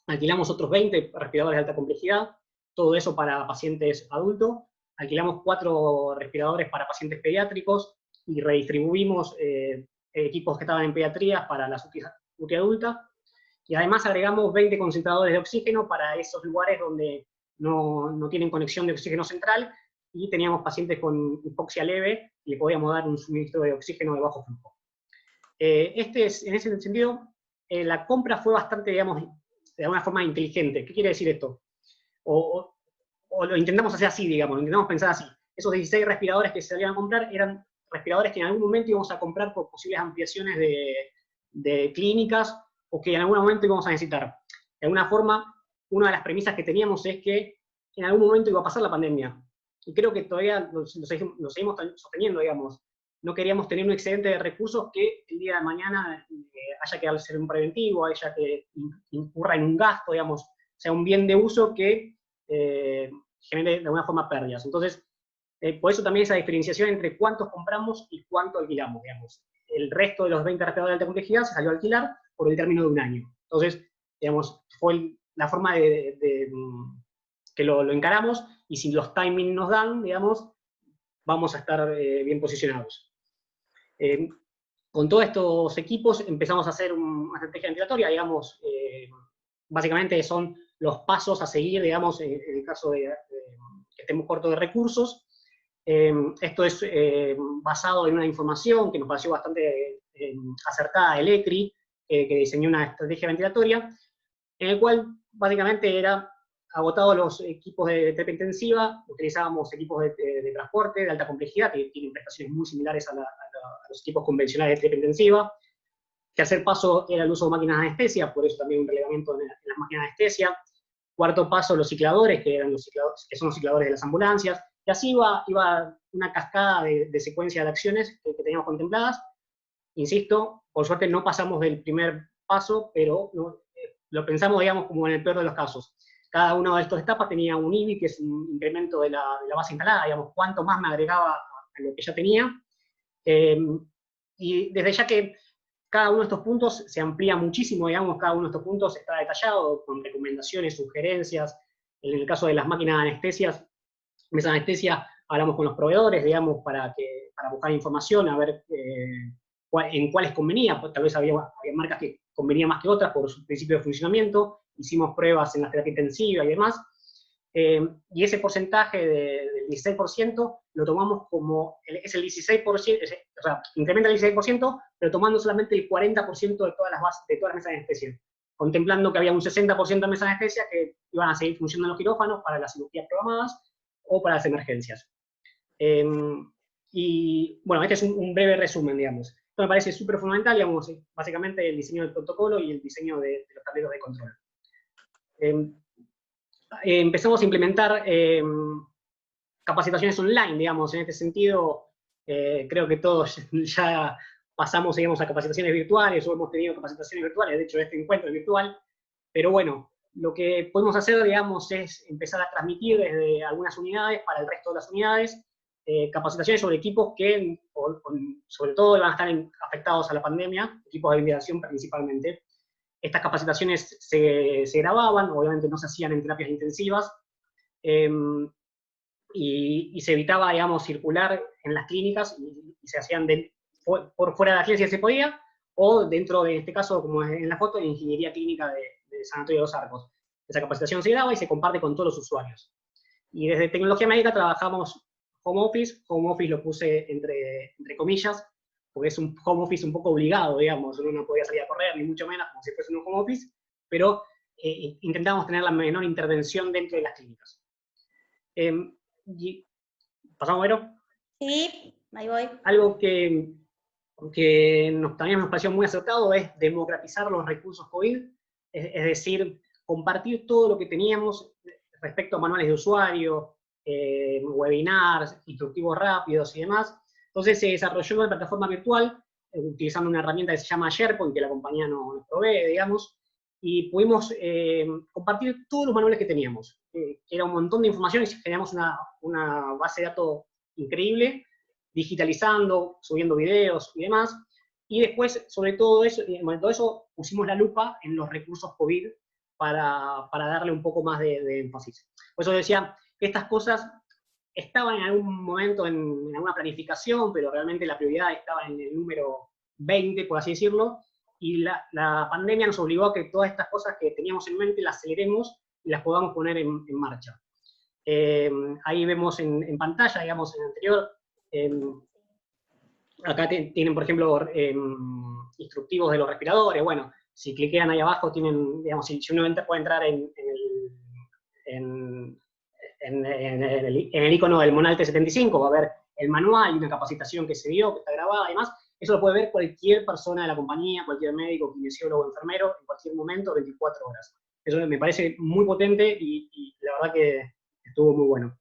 alquilamos otros 20 respiradores de alta complejidad, todo eso para pacientes adultos, alquilamos 4 respiradores para pacientes pediátricos y redistribuimos equipos que estaban en pediatría para la UTI adulta, y además agregamos 20 concentradores de oxígeno para esos lugares donde no tienen conexión de oxígeno central y teníamos pacientes con hipoxia leve y le podíamos dar un suministro de oxígeno de bajo flujo. En ese sentido, la compra fue bastante, digamos, de alguna forma inteligente. ¿Qué quiere decir esto? O lo intentamos hacer así, digamos, lo intentamos pensar así. Esos 16 respiradores que se salían a comprar eran respiradores que en algún momento íbamos a comprar por posibles ampliaciones de clínicas o que en algún momento íbamos a necesitar. De alguna forma, una de las premisas que teníamos es que en algún momento iba a pasar la pandemia. Y creo que todavía lo seguimos sosteniendo, digamos. No queríamos tener un excedente de recursos que el día de mañana haya que hacer un preventivo, haya que incurra en un gasto, digamos, sea un bien de uso que genere de alguna forma pérdidas. Entonces, por eso también esa diferenciación entre cuántos compramos y cuánto alquilamos, digamos. El resto de los 20 respiradores de alta complejidad se salió a alquilar por el término de un año. Entonces, digamos, fue la forma que lo encaramos, y si los timings nos dan, digamos, vamos a estar bien posicionados. Con todos estos equipos empezamos a hacer una estrategia ventilatoria, digamos, básicamente son los pasos a seguir, digamos, en el caso de que estemos cortos de recursos. Esto es basado en una información que nos pareció bastante acertada del ECRI, que diseñó una estrategia ventilatoria, en el cual básicamente era agotados los equipos de terapia intensiva, utilizábamos equipos de transporte de alta complejidad, que tienen prestaciones muy similares a los equipos convencionales de terapia intensiva. Tercer paso era el uso de máquinas de anestesia, por eso también un relevamiento en las máquinas de anestesia. Cuarto paso, los cicladores, que son los cicladores de las ambulancias. Y así iba una cascada de secuencia de acciones que teníamos contempladas. Insisto, por suerte no pasamos del primer paso, pero lo pensamos, digamos, como en el peor de los casos. Cada una de estas etapas tenía un IBI, que es un incremento de la base instalada, digamos, cuánto más me agregaba a lo que ya tenía. Y desde ya que cada uno de estos puntos se amplía muchísimo, digamos, cada uno de estos puntos está detallado con recomendaciones, sugerencias. En el caso de las máquinas de anestesias, mesa de anestesia, hablamos con los proveedores, digamos, para buscar información, a ver en cuáles convenía, pues, tal vez había marcas que convenían más que otras por su principio de funcionamiento, hicimos pruebas en la terapia intensiva y demás, y ese porcentaje del 16% lo tomamos como, es el 16%, o sea, incrementa el 16%, pero tomando solamente el 40% de todas las mesas de anestesia, contemplando que había un 60% de mesas de anestesia que iban a seguir funcionando en los quirófanos para las cirugías programadas, o para las emergencias. Y bueno, este es un breve resumen, digamos. Esto me parece súper fundamental, digamos, básicamente el diseño del protocolo y el diseño de los tableros de control. Empezamos a implementar capacitaciones online, digamos, en este sentido, creo que todos ya pasamos, digamos, a capacitaciones virtuales, o hemos tenido capacitaciones virtuales, de hecho este encuentro es virtual, pero bueno, lo que podemos hacer, digamos, es empezar a transmitir desde algunas unidades para el resto de las unidades, capacitaciones sobre equipos que, sobre todo, van a estar afectados a la pandemia, equipos de ventilación principalmente. Estas capacitaciones se grababan, obviamente no se hacían en terapias intensivas, y se evitaba, digamos, circular en las clínicas, y se hacían por fuera de la clínica si se podía, o dentro de este caso, como en la foto, de ingeniería clínica de Sanatorio de los Arcos. Esa capacitación se graba y se comparte con todos los usuarios. Y desde tecnología médica trabajamos home office lo puse entre comillas, porque es un home office un poco obligado, digamos, uno no podía salir a correr, ni mucho menos, como si fuese un home office, pero intentamos tener la menor intervención dentro de las clínicas. ¿Pasamos, Vero? Sí, ahí voy. Algo que también nos pareció muy acertado es democratizar los recursos COVID, es decir, compartir todo lo que teníamos respecto a manuales de usuario, webinars, instructivos rápidos y demás. Entonces se desarrolló una plataforma virtual utilizando una herramienta que se llama SharePoint, que la compañía nos provee, digamos, y pudimos compartir todos los manuales que teníamos. Era un montón de información y generamos una base de datos increíble, digitalizando, subiendo videos y demás. Y después, sobre todo eso, pusimos la lupa en los recursos COVID para darle un poco más de énfasis. Por eso decía, estas cosas estaban en algún momento en alguna planificación, pero realmente la prioridad estaba en el número 20, por así decirlo, y la pandemia nos obligó a que todas estas cosas que teníamos en mente las aceleremos y las podamos poner en marcha. Ahí vemos en pantalla, digamos, en el anterior, acá tienen, por ejemplo, instructivos de los respiradores. Bueno, si cliquean ahí abajo, tienen, digamos, si uno puede entrar en el icono del Monal T75, va a ver el manual y una capacitación que se dio, que está grabada y demás. Eso lo puede ver cualquier persona de la compañía, cualquier médico, kinesiólogo, enfermero, en cualquier momento, 24 horas. Eso me parece muy potente y la verdad que estuvo muy bueno.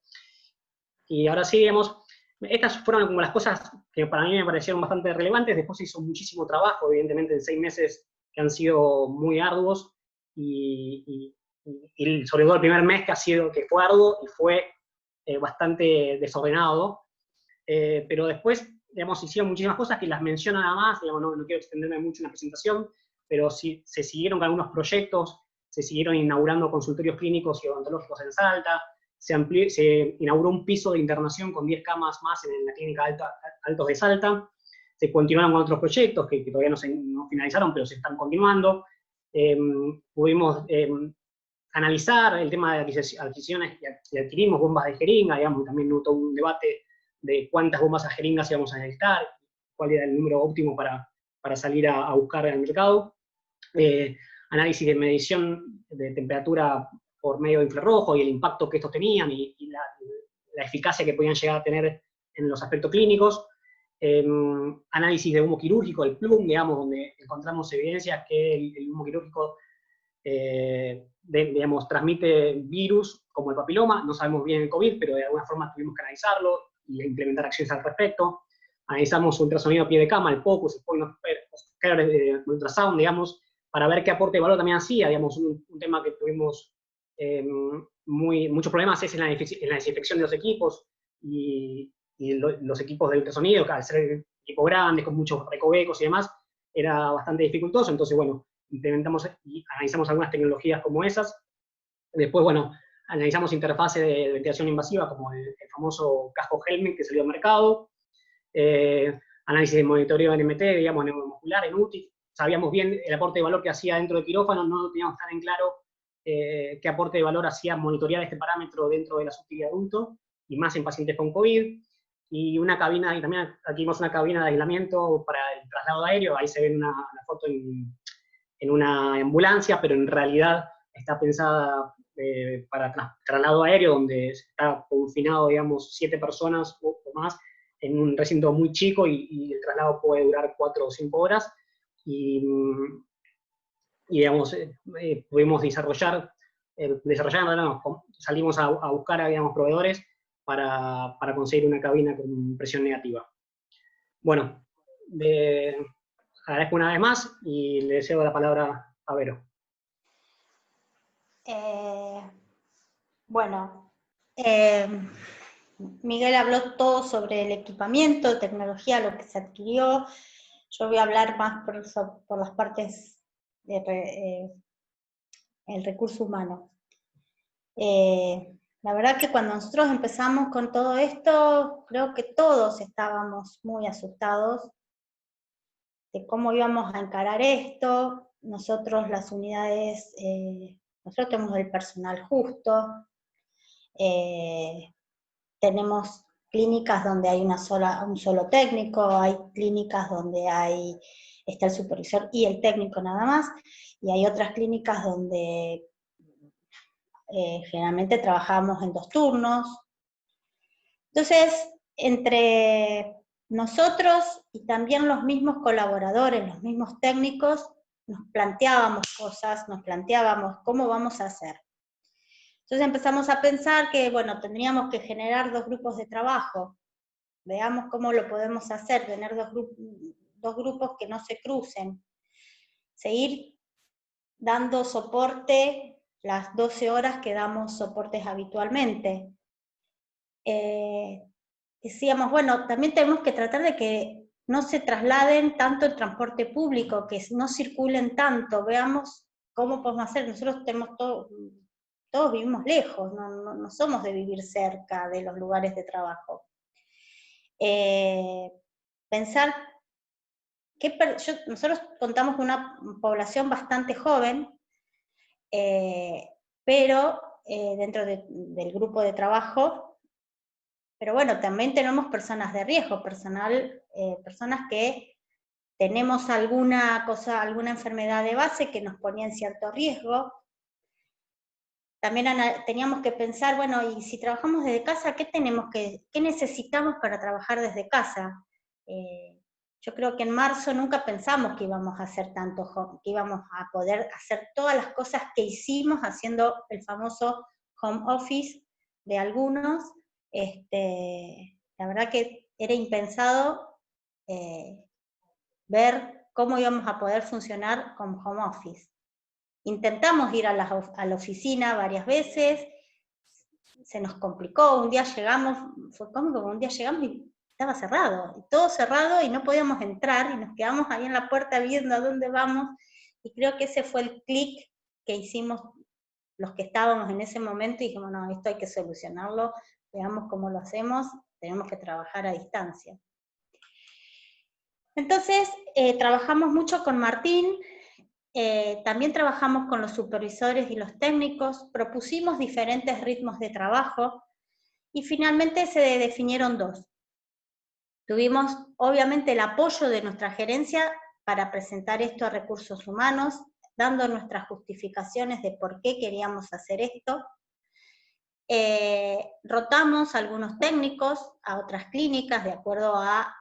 Y ahora sí, digamos, estas fueron como las cosas que para mí me parecieron bastante relevantes. Después se hizo muchísimo trabajo, evidentemente, en 6 meses que han sido muy arduos, y sobre todo el primer mes que fue arduo y fue bastante desordenado. Pero después, digamos, hicieron muchísimas cosas que las menciono nada más, digamos, no quiero extenderme mucho en la presentación, pero sí, se siguieron con algunos proyectos, se siguieron inaugurando consultorios clínicos y odontológicos en Salta, se inauguró un piso de internación con 10 camas más en la clínica Altos de Salta, se continuaron con otros proyectos que todavía no finalizaron, pero se están continuando. Pudimos analizar el tema de adquisiciones y adquirimos bombas de jeringa, digamos, también hubo todo un debate de cuántas bombas a jeringas íbamos a necesitar, cuál era el número óptimo para salir a buscar en el mercado. Análisis de medición de temperatura por medio de infrarrojo y el impacto que estos tenían y la eficacia que podían llegar a tener en los aspectos clínicos. Análisis de humo quirúrgico, el PLUM, digamos, donde encontramos evidencias que el humo quirúrgico digamos, transmite virus como el papiloma. No sabemos bien el COVID, pero de alguna forma tuvimos que analizarlo y implementar acciones al respecto. Analizamos ultrasonido a pie de cama, el POCUS, el point of care de ultrasound, digamos, para ver qué aporte de valor también hacía. Digamos, un tema que tuvimos muchos problemas es en la desinfección de los equipos, y los equipos de ultrasonido, que al ser equipos grandes, con muchos recovecos y demás, era bastante dificultoso. Entonces, bueno, implementamos y analizamos algunas tecnologías como esas. Después, bueno, analizamos interfaces de ventilación invasiva, como el famoso casco Helmet que salió al mercado. Análisis de monitoreo NMT, digamos, neuromuscular, en UTI. Sabíamos bien el aporte de valor que hacía dentro del quirófano, no teníamos tan en claro qué aporte de valor hacía monitorear este parámetro dentro de la UTI de adulto, y más en pacientes con COVID. Y una cabina, y también aquí vimos una cabina de aislamiento para el traslado aéreo. Ahí se ve una foto en una ambulancia, pero en realidad está pensada para traslado aéreo, donde está confinado, digamos, 7 personas o más en un recinto muy chico y el traslado puede durar 4 o 5 horas. Y digamos, pudimos salimos a buscar, digamos, proveedores para conseguir una cabina con presión negativa. Bueno, agradezco una vez más y le cedo la palabra a Vero. Bueno, Miguel habló todo sobre el equipamiento, tecnología, lo que se adquirió. Yo voy a hablar más por las partes del recurso humano. La verdad que cuando nosotros empezamos con todo esto, creo que todos estábamos muy asustados de cómo íbamos a encarar esto. Nosotros las unidades, nosotros tenemos el personal justo, tenemos clínicas donde hay un solo técnico, hay clínicas donde está el supervisor y el técnico nada más, y hay otras clínicas donde generalmente trabajamos en 2 turnos. Entonces, entre nosotros y también los mismos colaboradores, los mismos técnicos, nos planteábamos cosas, nos planteábamos cómo vamos a hacer. Entonces empezamos a pensar que, bueno, tendríamos que generar 2 grupos de trabajo. Veamos cómo lo podemos hacer, tener 2 grupos que no se crucen. Seguir dando soporte las 12 horas que damos soportes habitualmente. Decíamos, bueno, también tenemos que tratar de que no se trasladen tanto el transporte público, que no circulen tanto, veamos cómo podemos hacer. Nosotros tenemos todos vivimos lejos, no somos de vivir cerca de los lugares de trabajo. Pensar que nosotros contamos con una población bastante joven, pero dentro del grupo de trabajo, pero bueno, también tenemos personas de riesgo, personas que tenemos alguna enfermedad de base que nos ponía en cierto riesgo. También teníamos que pensar, bueno, y si trabajamos desde casa, ¿qué necesitamos para trabajar desde casa? Yo creo que en marzo nunca pensamos que íbamos a hacer que íbamos a poder hacer todas las cosas que hicimos haciendo el famoso home office de algunos. La verdad que era impensado ver cómo íbamos a poder funcionar con home office. Intentamos ir a la oficina varias veces, se nos complicó, un día llegamos, fue cómico, un día llegamos y estaba cerrado, y todo cerrado y no podíamos entrar, y nos quedamos ahí en la puerta viendo a dónde vamos, y creo que ese fue el clic que hicimos los que estábamos en ese momento, y dijimos, no, esto hay que solucionarlo, veamos cómo lo hacemos, tenemos que trabajar a distancia. Entonces, trabajamos mucho con Martín, también trabajamos con los supervisores y los técnicos, propusimos diferentes ritmos de trabajo, y finalmente se definieron 2. Tuvimos, obviamente, el apoyo de nuestra gerencia para presentar esto a recursos humanos, dando nuestras justificaciones de por qué queríamos hacer esto. Rotamos algunos técnicos a otras clínicas de acuerdo a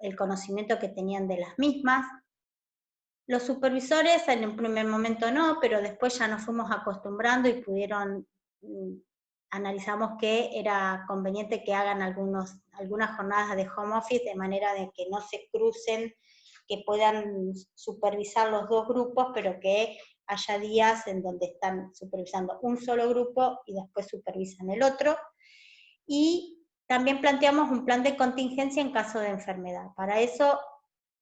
el conocimiento que tenían de las mismas. Los supervisores en un primer momento no, pero después ya nos fuimos acostumbrando y analizamos que era conveniente que hagan algunas jornadas de home office de manera de que no se crucen, que puedan supervisar los 2 grupos, pero que haya días en donde están supervisando un solo grupo y después supervisan el otro. Y también planteamos un plan de contingencia en caso de enfermedad. Para eso,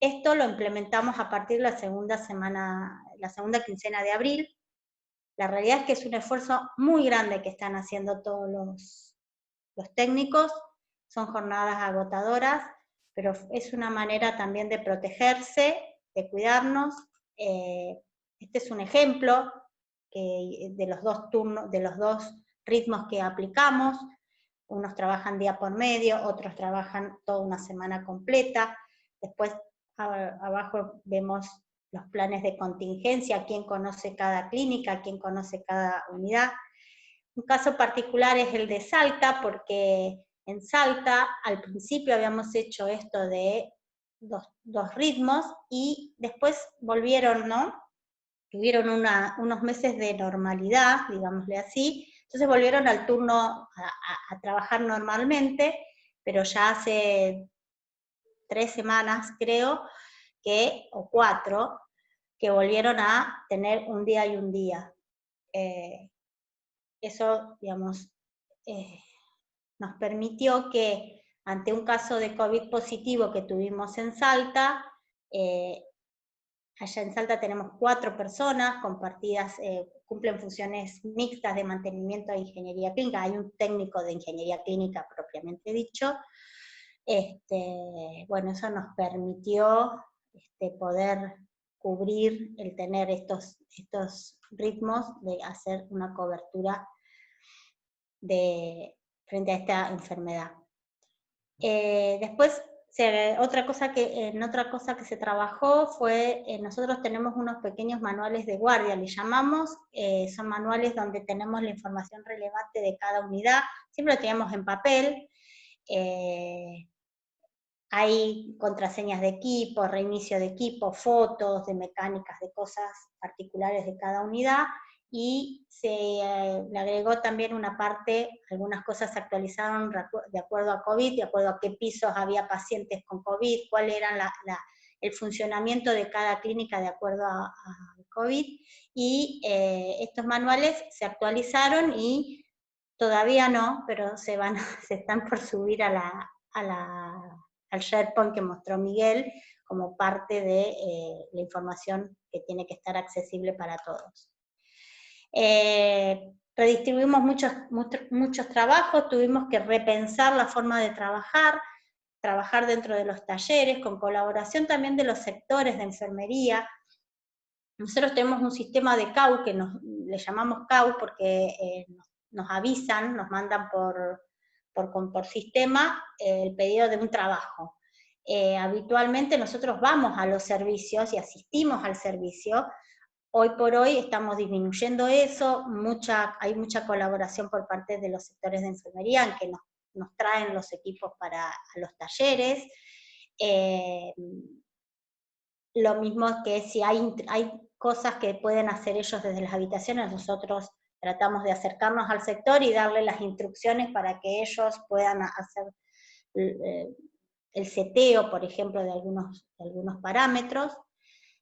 esto lo implementamos a partir de la segunda quincena de abril. La realidad es que es un esfuerzo muy grande que están haciendo todos los técnicos, son jornadas agotadoras, pero es una manera también de protegerse, de cuidarnos. Este es un ejemplo de los 2 turnos, de los 2 ritmos que aplicamos. Unos trabajan día por medio, otros trabajan toda una semana completa. Después abajo vemos los planes de contingencia, quién conoce cada clínica, quién conoce cada unidad. Un caso particular es el de Salta, porque en Salta al principio habíamos hecho esto de dos ritmos y después volvieron, ¿no? Tuvieron unos meses de normalidad, digámosle así, entonces volvieron al turno a trabajar normalmente, pero ya hace 3 semanas, creo, o 4, que volvieron a tener un día y un día. Eso, digamos, nos permitió que ante un caso de COVID positivo que tuvimos en Salta, allá en Salta tenemos 4 personas compartidas, cumplen funciones mixtas de mantenimiento de ingeniería clínica, hay un técnico de ingeniería clínica propiamente dicho. Bueno, eso nos permitió poder cubrir el tener estos ritmos de hacer una cobertura frente a esta enfermedad. Después, otra cosa que se trabajó fue, nosotros tenemos unos pequeños manuales de guardia, le llamamos, son manuales donde tenemos la información relevante de cada unidad, siempre lo teníamos en papel, hay contraseñas de equipo, reinicio de equipo, fotos de mecánicas, de cosas particulares de cada unidad, y se le agregó también una parte, algunas cosas se actualizaron de acuerdo a COVID, de acuerdo a qué pisos había pacientes con COVID, cuál era el funcionamiento de cada clínica de acuerdo a COVID, y estos manuales se actualizaron y todavía no, pero se están por subir al SharePoint que mostró Miguel, como parte de la información que tiene que estar accesible para todos. Redistribuimos muchos trabajos, tuvimos que repensar la forma de trabajar dentro de los talleres, con colaboración también de los sectores de enfermería. Nosotros tenemos un sistema de CAU, que le llamamos CAU porque nos avisan, nos mandan por sistema el pedido de un trabajo. Habitualmente nosotros vamos a los servicios y asistimos al servicio. Hoy por hoy estamos disminuyendo eso, hay mucha colaboración por parte de los sectores de enfermería en que nos traen los equipos para los talleres. Lo mismo que si hay cosas que pueden hacer ellos desde las habitaciones, nosotros tratamos de acercarnos al sector y darle las instrucciones para que ellos puedan hacer el seteo, por ejemplo, de algunos parámetros.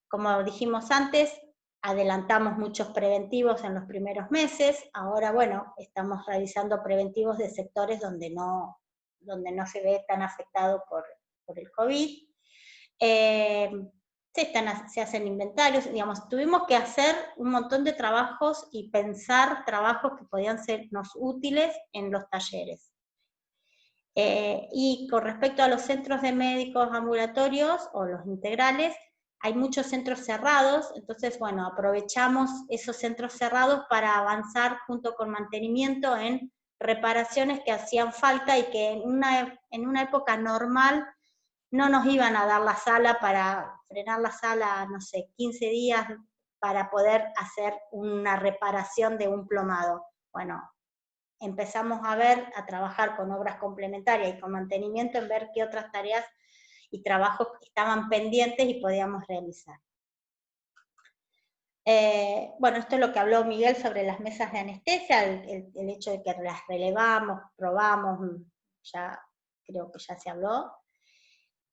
Como dijimos antes, adelantamos muchos preventivos en los primeros meses, ahora, bueno, estamos realizando preventivos de sectores donde no se ve tan afectado por el COVID. Se hacen inventarios, digamos, tuvimos que hacer un montón de trabajos y pensar trabajos que podían sernos útiles en los talleres. Y con respecto a los centros de médicos ambulatorios o los integrales, hay muchos centros cerrados, entonces, bueno, aprovechamos esos centros cerrados para avanzar junto con mantenimiento en reparaciones que hacían falta y que en una época normal no nos iban a dar la sala para frenar la sala, no sé, 15 días para poder hacer una reparación de un plomado. Bueno, empezamos a trabajar con obras complementarias y con mantenimiento en ver qué otras tareas y trabajos estaban pendientes y podíamos realizar. Bueno, esto es lo que habló Miguel sobre las mesas de anestesia, el hecho de que las relevamos, probamos, ya creo que ya se habló.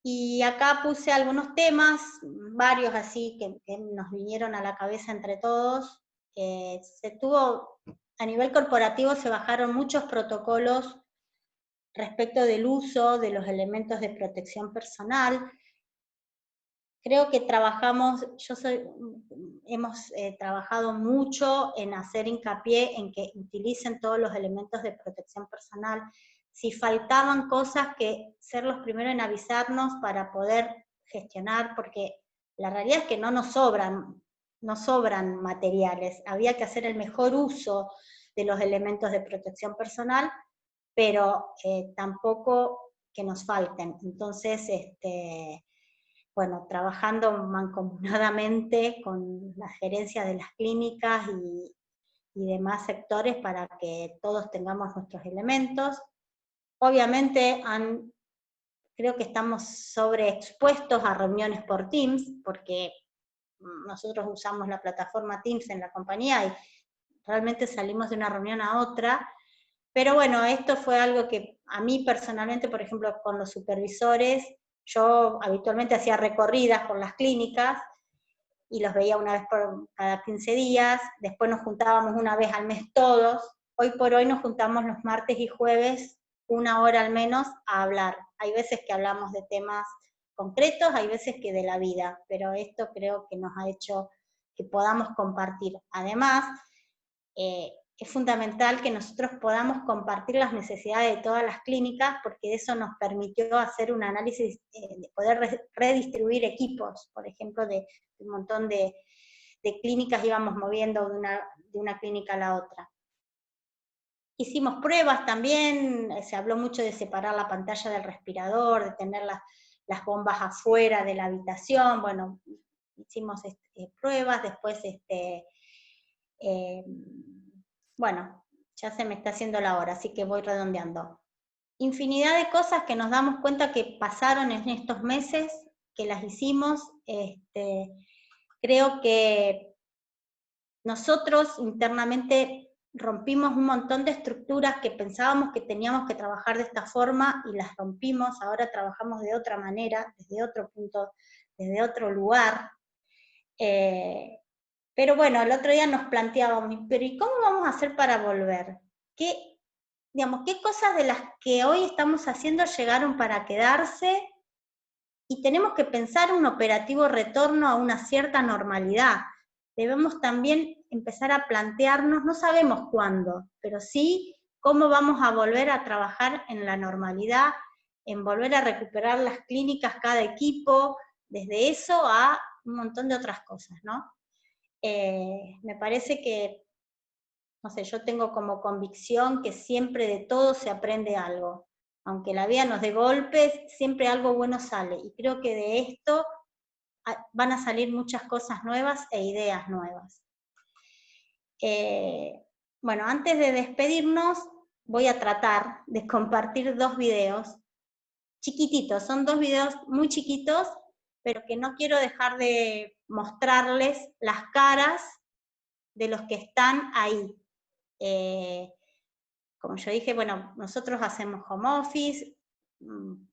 Y acá puse algunos temas, varios así que nos vinieron a la cabeza entre todos. A nivel corporativo se bajaron muchos protocolos respecto del uso de los elementos de protección personal. Creo que hemos trabajado mucho en hacer hincapié en que utilicen todos los elementos de protección personal. Si faltaban cosas, que ser los primeros en avisarnos para poder gestionar, porque la realidad es que no nos sobran materiales, había que hacer el mejor uso de los elementos de protección personal, pero tampoco que nos falten. Entonces, bueno, trabajando mancomunadamente con la gerencia de las clínicas demás sectores para que todos tengamos nuestros elementos. Obviamente creo que estamos sobreexpuestos a reuniones por Teams, porque nosotros usamos la plataforma Teams en la compañía y realmente salimos de una reunión a otra, pero bueno, esto fue algo que a mí personalmente, por ejemplo, con los supervisores, yo habitualmente hacía recorridas por las clínicas, y los veía una vez por cada 15 días, después nos juntábamos una vez al mes todos, hoy por hoy nos juntamos los martes y jueves, 1 hora al menos, a hablar. Hay veces que hablamos de temas concretos, hay veces que de la vida, pero esto creo que nos ha hecho que podamos compartir. Además, es fundamental que nosotros podamos compartir las necesidades de todas las clínicas, porque eso nos permitió hacer un análisis, de poder redistribuir equipos, por ejemplo, de un montón de clínicas íbamos moviendo de una clínica a la otra. Hicimos pruebas también, se habló mucho de separar la pantalla del respirador, de tener las bombas afuera de la habitación, bueno, hicimos pruebas, después bueno, ya se me está haciendo la hora, así que voy redondeando. Infinidad de cosas que nos damos cuenta que pasaron en estos meses, que las hicimos. Creo que nosotros internamente rompimos un montón de estructuras que pensábamos que teníamos que trabajar de esta forma y las rompimos, ahora trabajamos de otra manera, desde otro punto, desde otro lugar. Pero bueno, el otro día nos planteábamos, pero ¿y cómo vamos a hacer para volver? ¿Qué cosas de las que hoy estamos haciendo llegaron para quedarse? Y tenemos que pensar un operativo retorno a una cierta normalidad. Debemos también empezar a plantearnos, no sabemos cuándo, pero sí cómo vamos a volver a trabajar en la normalidad, en volver a recuperar las clínicas, cada equipo, desde eso a un montón de otras cosas, ¿no? Me parece que, no sé, yo tengo como convicción que siempre de todo se aprende algo. Aunque la vida nos dé golpes, siempre algo bueno sale. Y creo que de esto van a salir muchas cosas nuevas e ideas nuevas. Bueno, antes de despedirnos, voy a tratar de compartir 2 videos chiquititos. Son 2 videos muy chiquitos, pero que no quiero dejar de mostrarles las caras de los que están ahí. Como yo dije, bueno, nosotros hacemos home office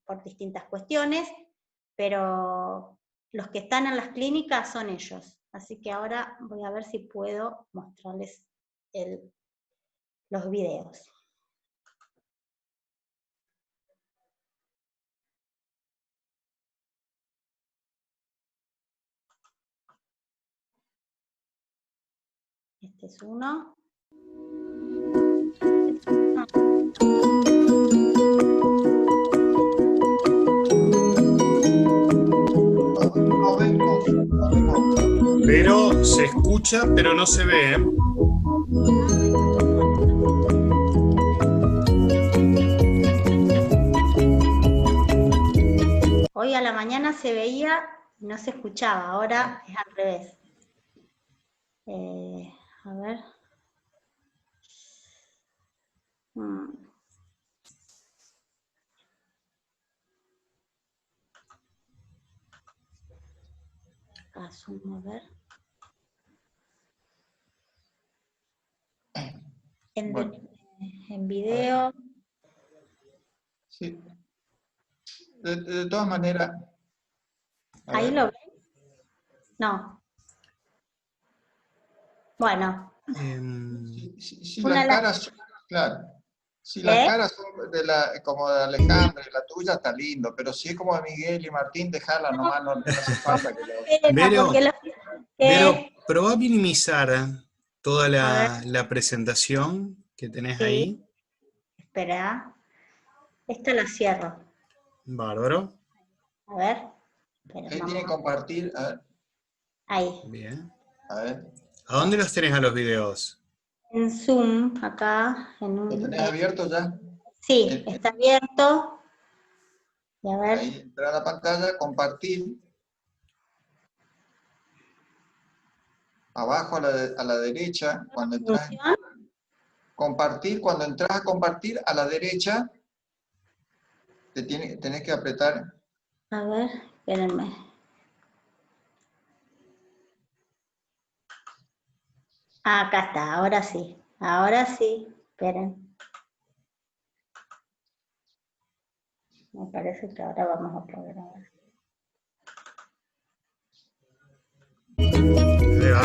por distintas cuestiones, pero los que están en las clínicas son ellos. Así que ahora voy a ver si puedo mostrarles los videos. Este es uno. Pero se escucha, pero no se ve, ¿eh? Hoy a la mañana se veía y no se escuchaba, ahora es al revés. A ver. Asumo, a ver. En video. Sí. De todas maneras. ¿Ahí lo ven? No. Bueno. Si las caras, claro. Si las caras son como de Alejandra y la tuya, está lindo, pero si es como de Miguel y Martín, dejala nomás, no hace falta que lo... Vero, probá a minimizar toda la presentación que tenés ahí. Espera. Esta la cierro. Bárbaro. A ver. Ahí tiene que compartir. A ver. Ahí. Bien. A ver. ¿A dónde los tenés a los videos? En Zoom, acá. ¿Lo tenés abierto ya? Sí, está abierto. Y a ver. Ahí, entrar a la pantalla, compartir. abajo a la derecha, cuando entras, compartir, cuando entras a compartir, a la derecha, tenés que apretar. A ver, espérenme. Ah, acá está, ahora sí. Ahora sí, esperen. Me parece que ahora vamos a poder ver. Ahí va.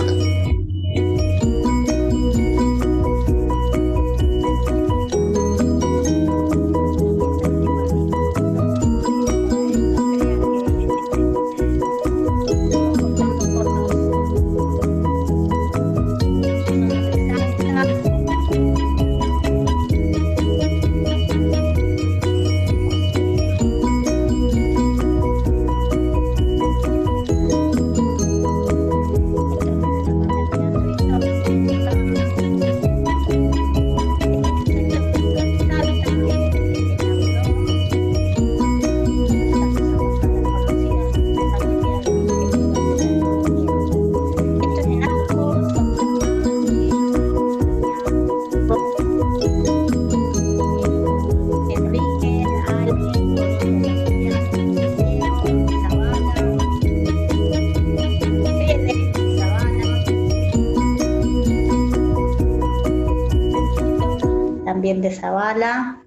También de Zavala,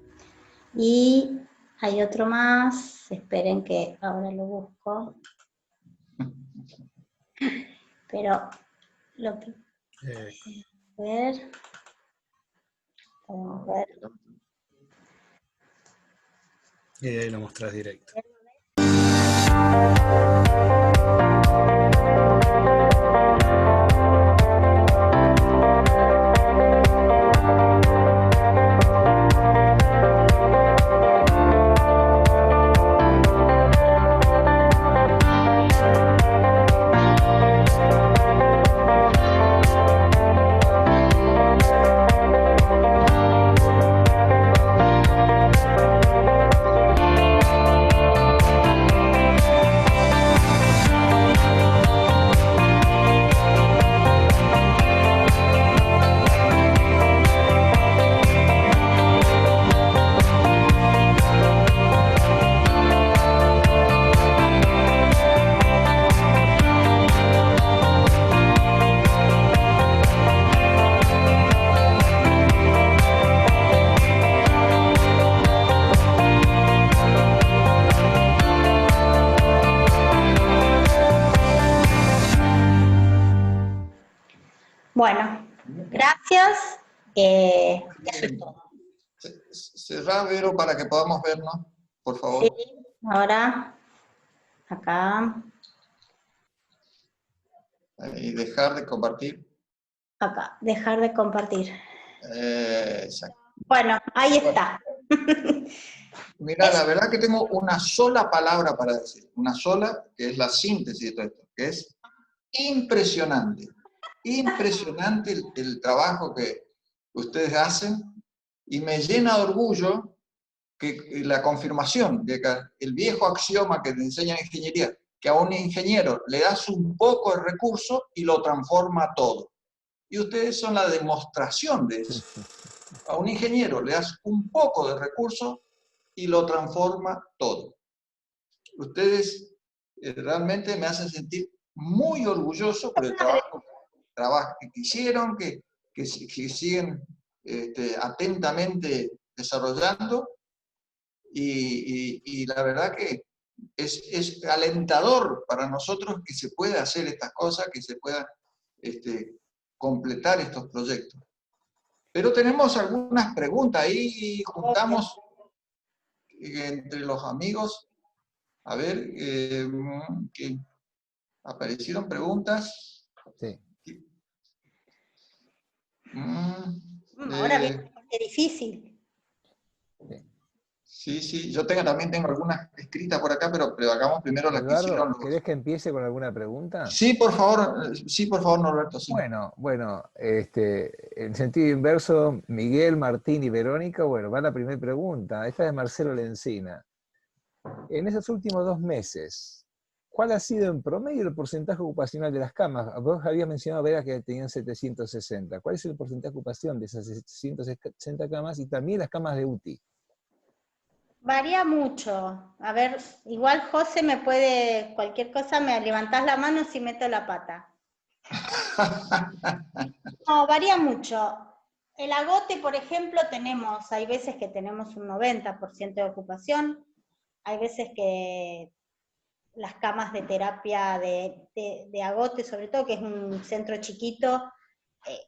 y hay otro más, esperen que ahora lo busco, pero lo que podemos ver, Y ahí lo mostrás directo. Bueno, gracias. Eso es todo. Cerrá, Vero, para que podamos vernos, por favor. Sí, ahora, acá. Y dejar de compartir. Acá, dejar de compartir. Exacto. Bueno, ahí está. Mira, la verdad que tengo una sola palabra para decir, una sola, que es la síntesis de todo esto, que es impresionante. Impresionante el trabajo que ustedes hacen, y me llena de orgullo que la confirmación de que el viejo axioma que te enseña en ingeniería, que a un ingeniero le das un poco de recurso y lo transforma todo. Y ustedes son la demostración de eso. A un ingeniero le das un poco de recurso y lo transforma todo. Ustedes realmente me hacen sentir muy orgulloso por el trabajo que hicieron, que siguen atentamente desarrollando, y la verdad que es alentador para nosotros que se pueda hacer estas cosas, que se puedan completar estos proyectos. Pero tenemos algunas preguntas, ahí juntamos entre los amigos, a ver, que aparecieron preguntas. Sí. Ahora viene es difícil. Sí, yo también tengo algunas escritas por acá, pero hagamos primero las que hicieron. ¿Querés que empiece con alguna pregunta? Sí, por favor, Norberto. Sí. Bueno, en sentido inverso, Miguel, Martín y Verónica, bueno, va la primera pregunta. Esta es de Marcelo Lencina. En esos últimos 2 meses, ¿cuál ha sido en promedio el porcentaje ocupacional de las camas? Vos habías mencionado, Vera, que tenían 760. ¿Cuál es el porcentaje de ocupación de esas 760 camas y también las camas de UTI? Varía mucho. A ver, igual José me puede, cualquier cosa, me levantás la mano si meto la pata. No, varía mucho. El agote, por ejemplo, hay veces que tenemos un 90% de ocupación, hay veces que las camas de terapia de agote, sobre todo, que es un centro chiquito,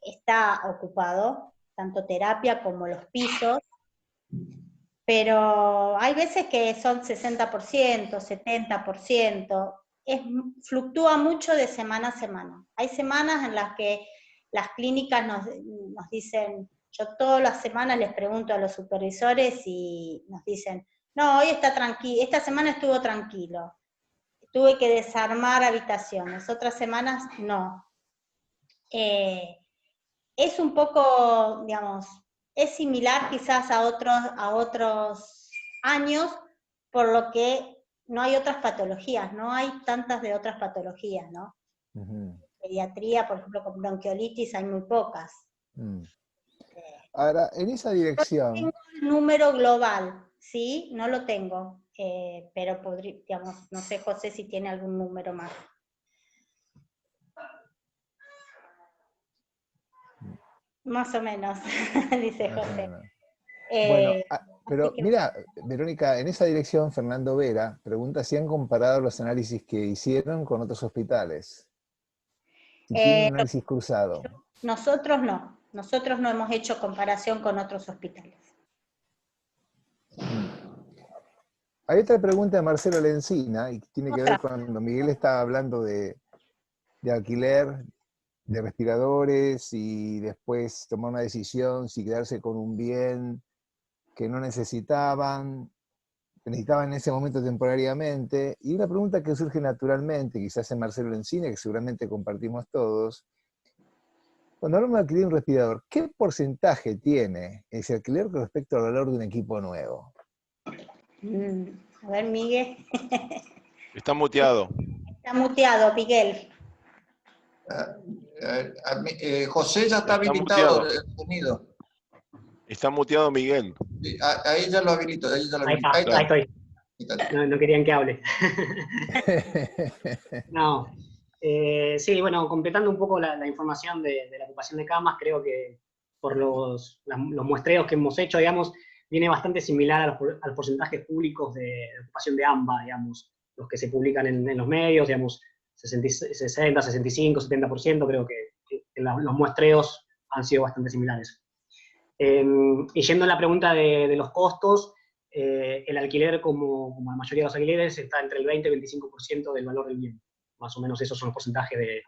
está ocupado, tanto terapia como los pisos, pero hay veces que son 60%, 70%, fluctúa mucho de semana a semana. Hay semanas en las que las clínicas nos dicen, yo todas las semanas les pregunto a los supervisores y nos dicen, no, hoy está tranquilo, esta semana estuvo tranquilo, tuve que desarmar habitaciones, otras semanas no. Es un poco, digamos, es similar quizás a otros años, por lo que no hay otras patologías, no hay tantas de otras patologías, ¿no? Pediatría, por ejemplo, con bronquiolitis hay muy pocas. Ahora, en esa dirección... Tengo el número global, ¿sí? No lo tengo, pero digamos, no sé, José, si tiene algún número más. Más o menos, dice José. Bueno, pero mira, Verónica, en esa dirección, Fernando Vera pregunta si han comparado los análisis que hicieron con otros hospitales. Si tienen un análisis cruzado. Nosotros no hemos hecho comparación con otros hospitales. Hay otra pregunta de Marcelo Lencina, y tiene que ver cuando Miguel estaba hablando de alquiler, de respiradores, y después tomar una decisión si quedarse con un bien que no necesitaban en ese momento temporariamente. Y una pregunta que surge naturalmente, quizás en Marcelo Lencina, que seguramente compartimos todos, cuando hablamos de alquiler de un respirador, ¿qué porcentaje tiene ese alquiler con respecto al valor de un equipo nuevo? A ver, Miguel. Está muteado. Está muteado, Miguel. José ya está habilitado el sonido. Está muteado Miguel. Ahí ya lo habilito. Ahí estoy. No querían que hable. No. Sí, bueno, completando un poco la información de la ocupación de camas, creo que por los muestreos que hemos hecho, digamos, viene bastante similar a los porcentajes públicos de ocupación de AMBA, digamos, los que se publican en los medios, digamos, 60, 65, 70%, creo que los muestreos han sido bastante similares. Y yendo a la pregunta de los costos, el alquiler, como la mayoría de los alquileres, está entre el 20 y el 25% del valor del bien. Más o menos esos son los porcentajes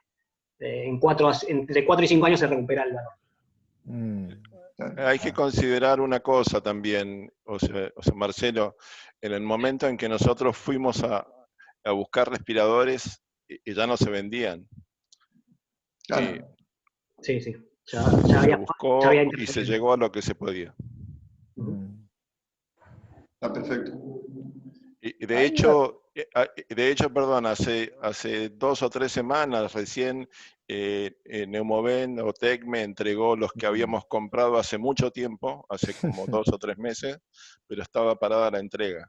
entre 4 y 5 años se recupera el valor. Hay que considerar una cosa también, o sea, Marcelo, en el momento en que nosotros fuimos a buscar respiradores, ya no se vendían. Claro. Sí. Se buscó y se llegó a lo que se podía. Está perfecto. Y de hecho, perdón, hace 2 o 3 semanas recién Neumoven o TEC me entregó los que habíamos comprado hace mucho tiempo, hace como 2 o 3 meses, pero estaba parada la entrega.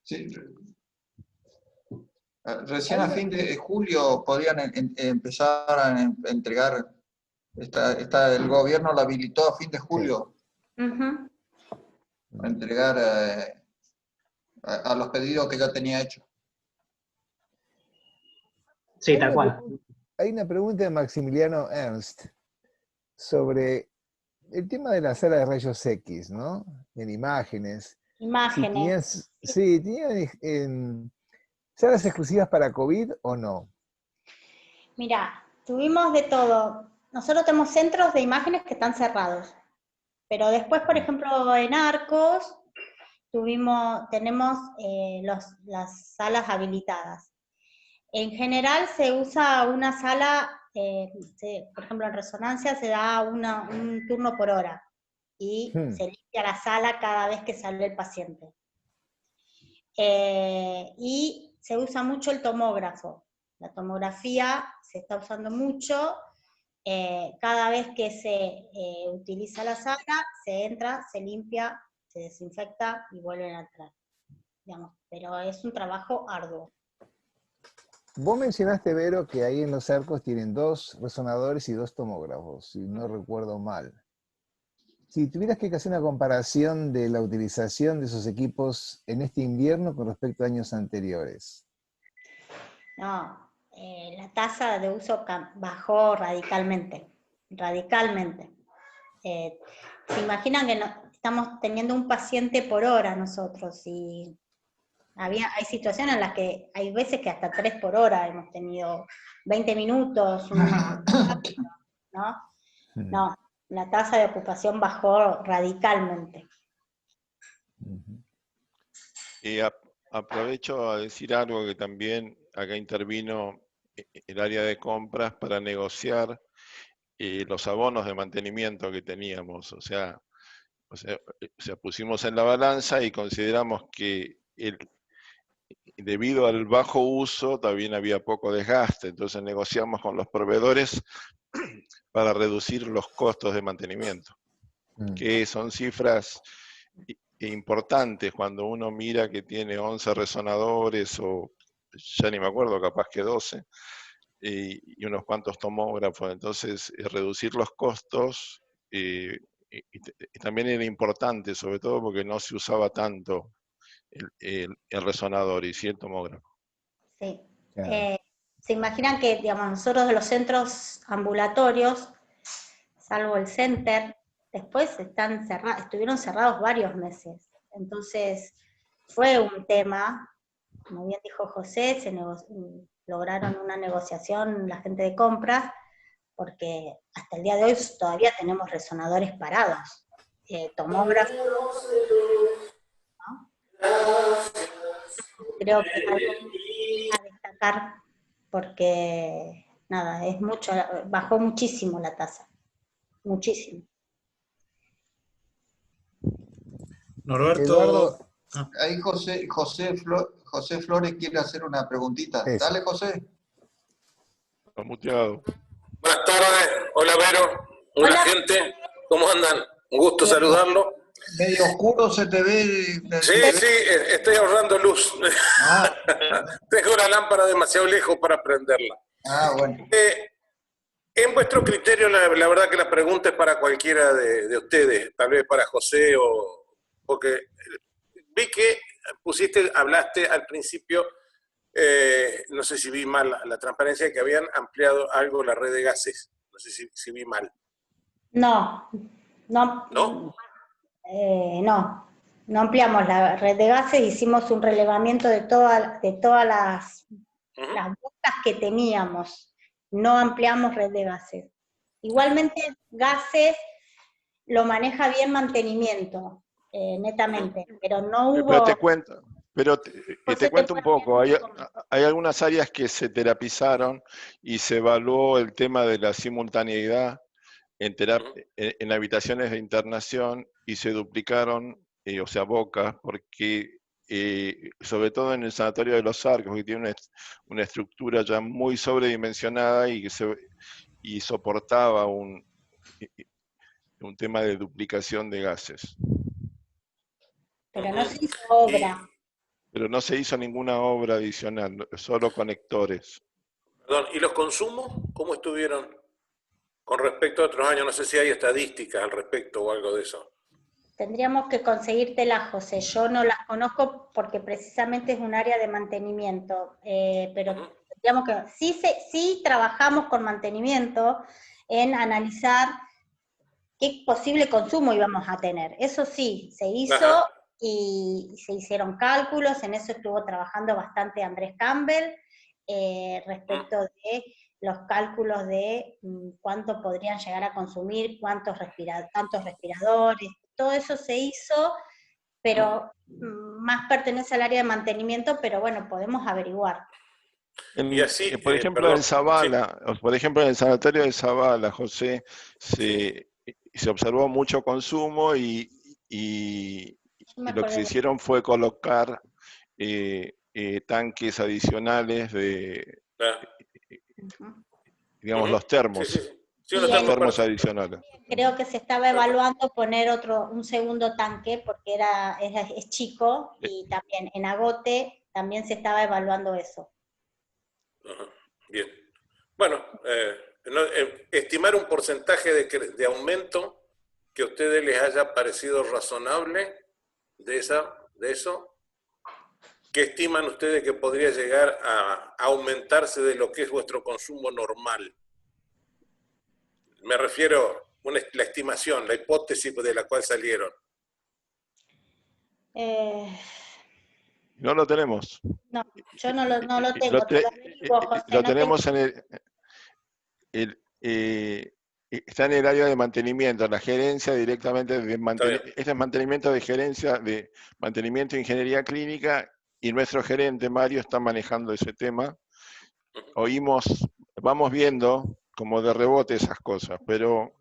Sí. Recién a fin de julio podían empezar a entregar, el gobierno lo habilitó a fin de julio, a entregar a los pedidos que ya tenía hecho. Sí, tal cual. Hay una pregunta de Maximiliano Ernst sobre el tema de la sala de rayos X, ¿no? En imágenes. Imágenes. ¿Tenían salas exclusivas para COVID o no? Mira, tuvimos de todo. Nosotros tenemos centros de imágenes que están cerrados. Pero después, por ejemplo, en Arcos, tenemos las salas habilitadas. En general se usa una sala, por ejemplo, en resonancia se da un turno por hora y se limpia la sala cada vez que sale el paciente. y se usa mucho el tomógrafo. La tomografía se está usando mucho. Cada vez que se utiliza la sala, se entra, se limpia, se desinfecta y vuelven a entrar. Digamos, pero es un trabajo arduo. Vos mencionaste, Vero, que ahí en los Arcos tienen 2 resonadores y 2 tomógrafos, si no recuerdo mal. Si tuvieras que hacer una comparación de la utilización de esos equipos en este invierno con respecto a años anteriores. No, la tasa de uso bajó radicalmente, radicalmente. Se imaginan que estamos teniendo un paciente por hora nosotros, y hay situaciones en las que hay veces que hasta 3 por hora hemos tenido 20 minutos, ¿no? No, la tasa de ocupación bajó radicalmente. Y aprovecho a decir algo que también acá intervino el área de compras para negociar los abonos de mantenimiento que teníamos. O sea, pusimos en la balanza y consideramos que debido al bajo uso también había poco desgaste, entonces negociamos con los proveedores para reducir los costos de mantenimiento, que son cifras importantes cuando uno mira que tiene 11 resonadores o ya ni me acuerdo, capaz que 12, y unos cuantos tomógrafos. Entonces reducir los costos y también era importante, sobre todo porque no se usaba tanto el resonador y sí el tomógrafo. Sí. Se imaginan que, digamos, nosotros de los centros ambulatorios, salvo el center, después estuvieron cerrados varios meses. Entonces, fue un tema, como bien dijo José, lograron una negociación la gente de compras, porque hasta el día de hoy todavía tenemos resonadores parados, tomógrafos, ¿no? Creo que es algo a destacar, porque nada, es mucho, bajó muchísimo la tasa, muchísimo. Norberto. Eduardo. Ahí José Flores quiere hacer una preguntita. Eso. Dale, José. Está muteado. Buenas tardes, hola Vero, buena gente, ¿cómo andan? Un gusto saludarlo. Medio oscuro se te ve. Sí, estoy ahorrando luz. Tengo la lámpara demasiado lejos para prenderla. Bueno. En vuestro criterio, la verdad que la pregunta es para cualquiera de ustedes, tal vez para José, porque vi que hablaste al principio, no sé si vi mal la transparencia, que habían ampliado algo la red de gases. No sé si vi mal. No ampliamos la red de gases, hicimos un relevamiento de todas las bocas que teníamos, no ampliamos red de gases. Igualmente, gases lo maneja bien mantenimiento, netamente, pero no hubo... Pero te cuento un poco, hay algunas áreas que se terapizaron y se evaluó el tema de la simultaneidad en habitaciones de internación y se duplicaron, bocas, porque sobre todo en el Sanatorio de los Arcos, que tiene una estructura ya muy sobredimensionada y soportaba un tema de duplicación de gases. Pero no se hizo obra. Pero no se hizo ninguna obra adicional, solo conectores. Perdón, ¿y los consumos cómo estuvieron con respecto a otros años? No sé si hay estadísticas al respecto o algo de eso. Tendríamos que conseguírtelas, José. Yo no las conozco porque precisamente es un área de mantenimiento, pero tendríamos que... Sí trabajamos con mantenimiento en analizar qué posible consumo íbamos a tener. Eso sí, se hizo y se hicieron cálculos, en eso estuvo trabajando bastante Andrés Campbell, respecto de los cálculos de cuánto podrían llegar a consumir, tantos respiradores, todo eso se hizo, pero más pertenece al área de mantenimiento, pero bueno, podemos averiguar. Y así, por ejemplo, en Zavala, por ejemplo, en el sanatorio de Zavala, José, se observó mucho consumo y lo que se hicieron fue colocar tanques adicionales de, digamos, Ujú. los termos. Sí, sí, sí. Sí, Y unos Los termos termos para- adicionales. creo que se estaba evaluando poner un segundo tanque, porque es chico, y también en Agote también se estaba evaluando eso. Ajá, bien. Bueno, estimar un porcentaje de aumento que a ustedes les haya parecido razonable de eso. ¿Qué estiman ustedes que podría llegar a aumentarse de lo que es vuestro consumo normal? Me refiero a la estimación, la hipótesis de la cual salieron. No lo tenemos. No, yo no lo Y tengo, te lo averiguo, José, lo no tengo. tenemos en está en el área de mantenimiento, la gerencia directamente de mantenimiento. Este es mantenimiento de gerencia de mantenimiento de ingeniería clínica, y nuestro gerente Mario está manejando ese tema. Vamos viendo como de rebote esas cosas, pero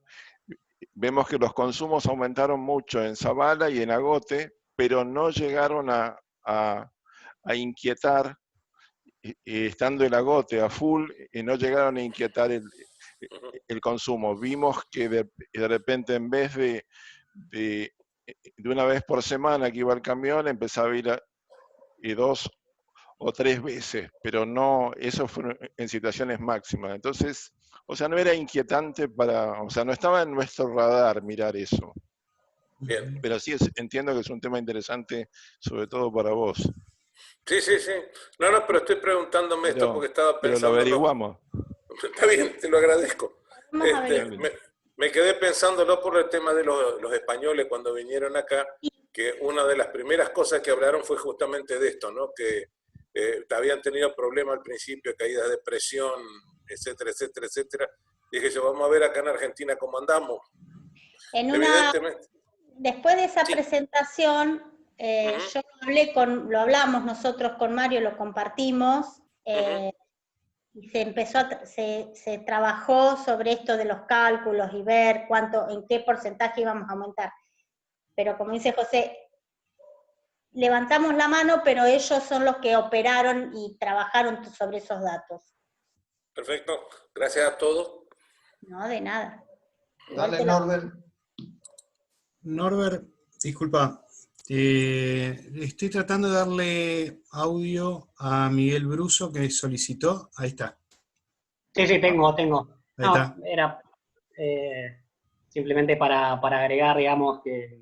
vemos que los consumos aumentaron mucho en Zavala y en Agote, pero no llegaron a inquietar, estando el Agote a full, no llegaron a inquietar el consumo. Vimos que de repente, en vez de una vez por semana que iba el camión, empezaba a ir 2 o 3 veces, pero no, eso fue en situaciones máximas. Entonces, o sea, no era inquietante o sea, no estaba en nuestro radar mirar eso. Bien. Pero sí entiendo que es un tema interesante, sobre todo para vos. Sí, sí, sí. No, pero estoy preguntándome esto porque estaba Pero lo pensando... averiguamos. Está bien, te lo agradezco. Vamos a ver. Me quedé pensándolo por el tema de los españoles cuando vinieron acá, que una de las primeras cosas que hablaron fue justamente de esto, ¿no? Que habían tenido problemas al principio, caídas de presión, etcétera, etcétera, etcétera. Dije yo, vamos a ver acá en Argentina cómo andamos. Evidentemente. Después de esa presentación, yo lo hablamos nosotros con Mario, lo compartimos, y se trabajó sobre esto de los cálculos y ver en qué porcentaje íbamos a aumentar. Pero como dice José, levantamos la mano, pero ellos son los que operaron y trabajaron sobre esos datos. Perfecto, gracias a todos. No, de nada. Dale, Norbert. Norbert, disculpa, estoy tratando de darle audio a Miguel Bruso que solicitó. Ahí está. Sí, tengo. Ahí está. Era simplemente para agregar, digamos, que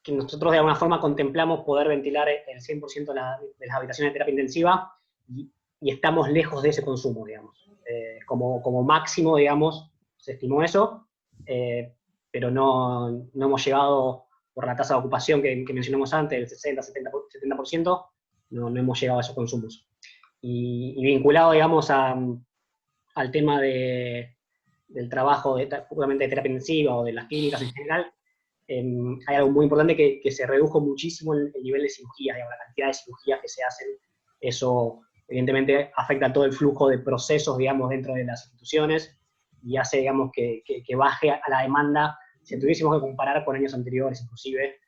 nosotros de alguna forma contemplamos poder ventilar el 100% de las habitaciones de terapia intensiva, y estamos lejos de ese consumo, digamos. Como máximo, digamos, se estimó eso, pero no hemos llegado, por la tasa de ocupación que mencionamos antes, el 60-70%, no hemos llegado a esos consumos. Y vinculado, digamos, al tema del trabajo puramente de terapia intensiva o de las clínicas en general, hay algo muy importante que se redujo muchísimo el nivel de cirugías, digamos, la cantidad de cirugías que se hacen. Eso evidentemente afecta todo el flujo de procesos, digamos, dentro de las instituciones, y hace, digamos, que baje a la demanda, si tuviésemos que comparar con años anteriores, inclusive,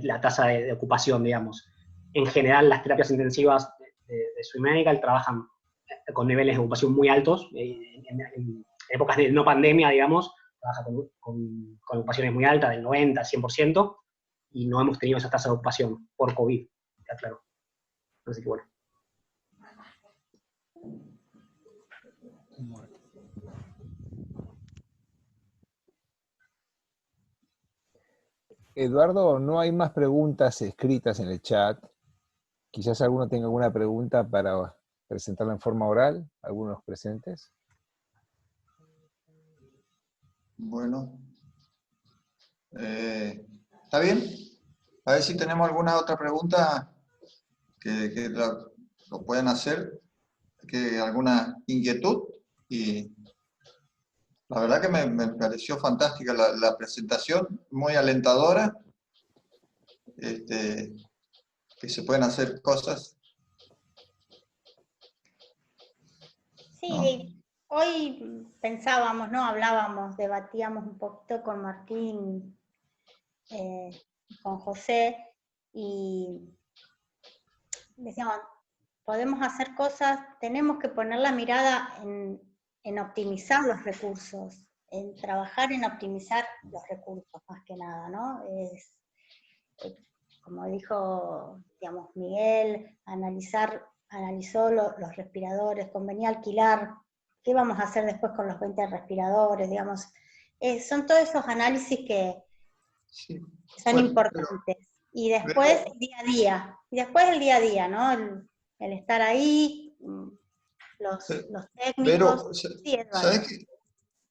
la tasa de ocupación, digamos. En general, las terapias intensivas de Sui Medical trabajan con niveles de ocupación muy altos, en épocas de no pandemia, digamos, trabaja con ocupaciones muy altas, del 90, 100%, y no hemos tenido esa tasa de ocupación por COVID, está claro. Así que bueno. Eduardo, no hay más preguntas escritas en el chat. Quizás alguno tenga alguna pregunta para presentarla en forma oral, algunos presentes. Bueno. ¿Está bien? A ver si tenemos alguna otra pregunta que lo puedan hacer, alguna inquietud. Y la verdad que me pareció fantástica la presentación, muy alentadora, que se pueden hacer cosas. Sí, ¿no? Hoy pensábamos, ¿no? Hablábamos, debatíamos un poquito con Martín con José, y decíamos, podemos hacer cosas, tenemos que poner la mirada en optimizar los recursos, en trabajar en optimizar los recursos, más que nada, ¿no? Como dijo, digamos, Miguel, analizó los respiradores, convenía alquilar, ¿qué vamos a hacer después con los 20 respiradores? Digamos, son todos esos análisis que son importantes. Y después el día a día, ¿no? El estar ahí, los técnicos. ¿Sabes qué?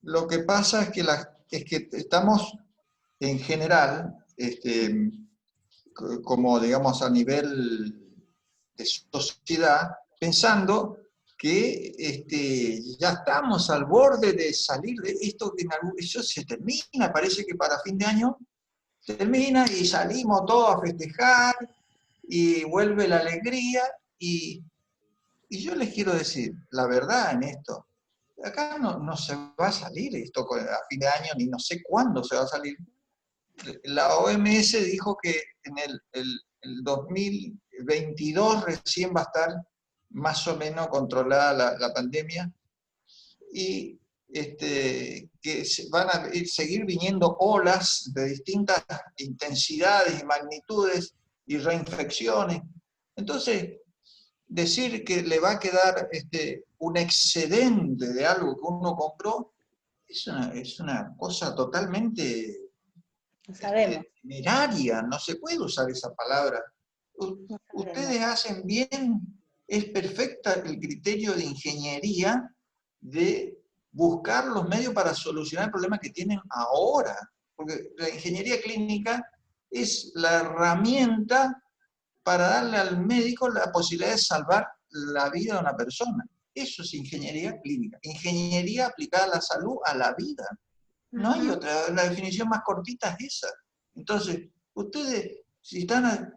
Lo que pasa es que estamos en general, como digamos a nivel de sociedad, pensando que ya estamos al borde de salir de esto, que eso se termina, parece que para fin de año termina y salimos todos a festejar y vuelve la alegría y yo les quiero decir la verdad en esto. Acá no se va a salir esto a fin de año, ni no sé cuándo se va a salir. La OMS dijo que en el 2022 recién va a estar más o menos controlada la pandemia y que van a seguir viniendo olas de distintas intensidades y magnitudes y reinfecciones. Entonces, decir que le va a quedar un excedente de algo que uno compró es una cosa totalmente temeraria, no se puede usar esa palabra. Ustedes hacen bien, es perfecta el criterio de ingeniería de buscar los medios para solucionar el problema que tienen ahora, porque la ingeniería clínica es la herramienta para darle al médico la posibilidad de salvar la vida de una persona. Eso es ingeniería clínica. Ingeniería aplicada a la salud, a la vida. No hay otra, la definición más cortita es esa. Entonces, ustedes, si están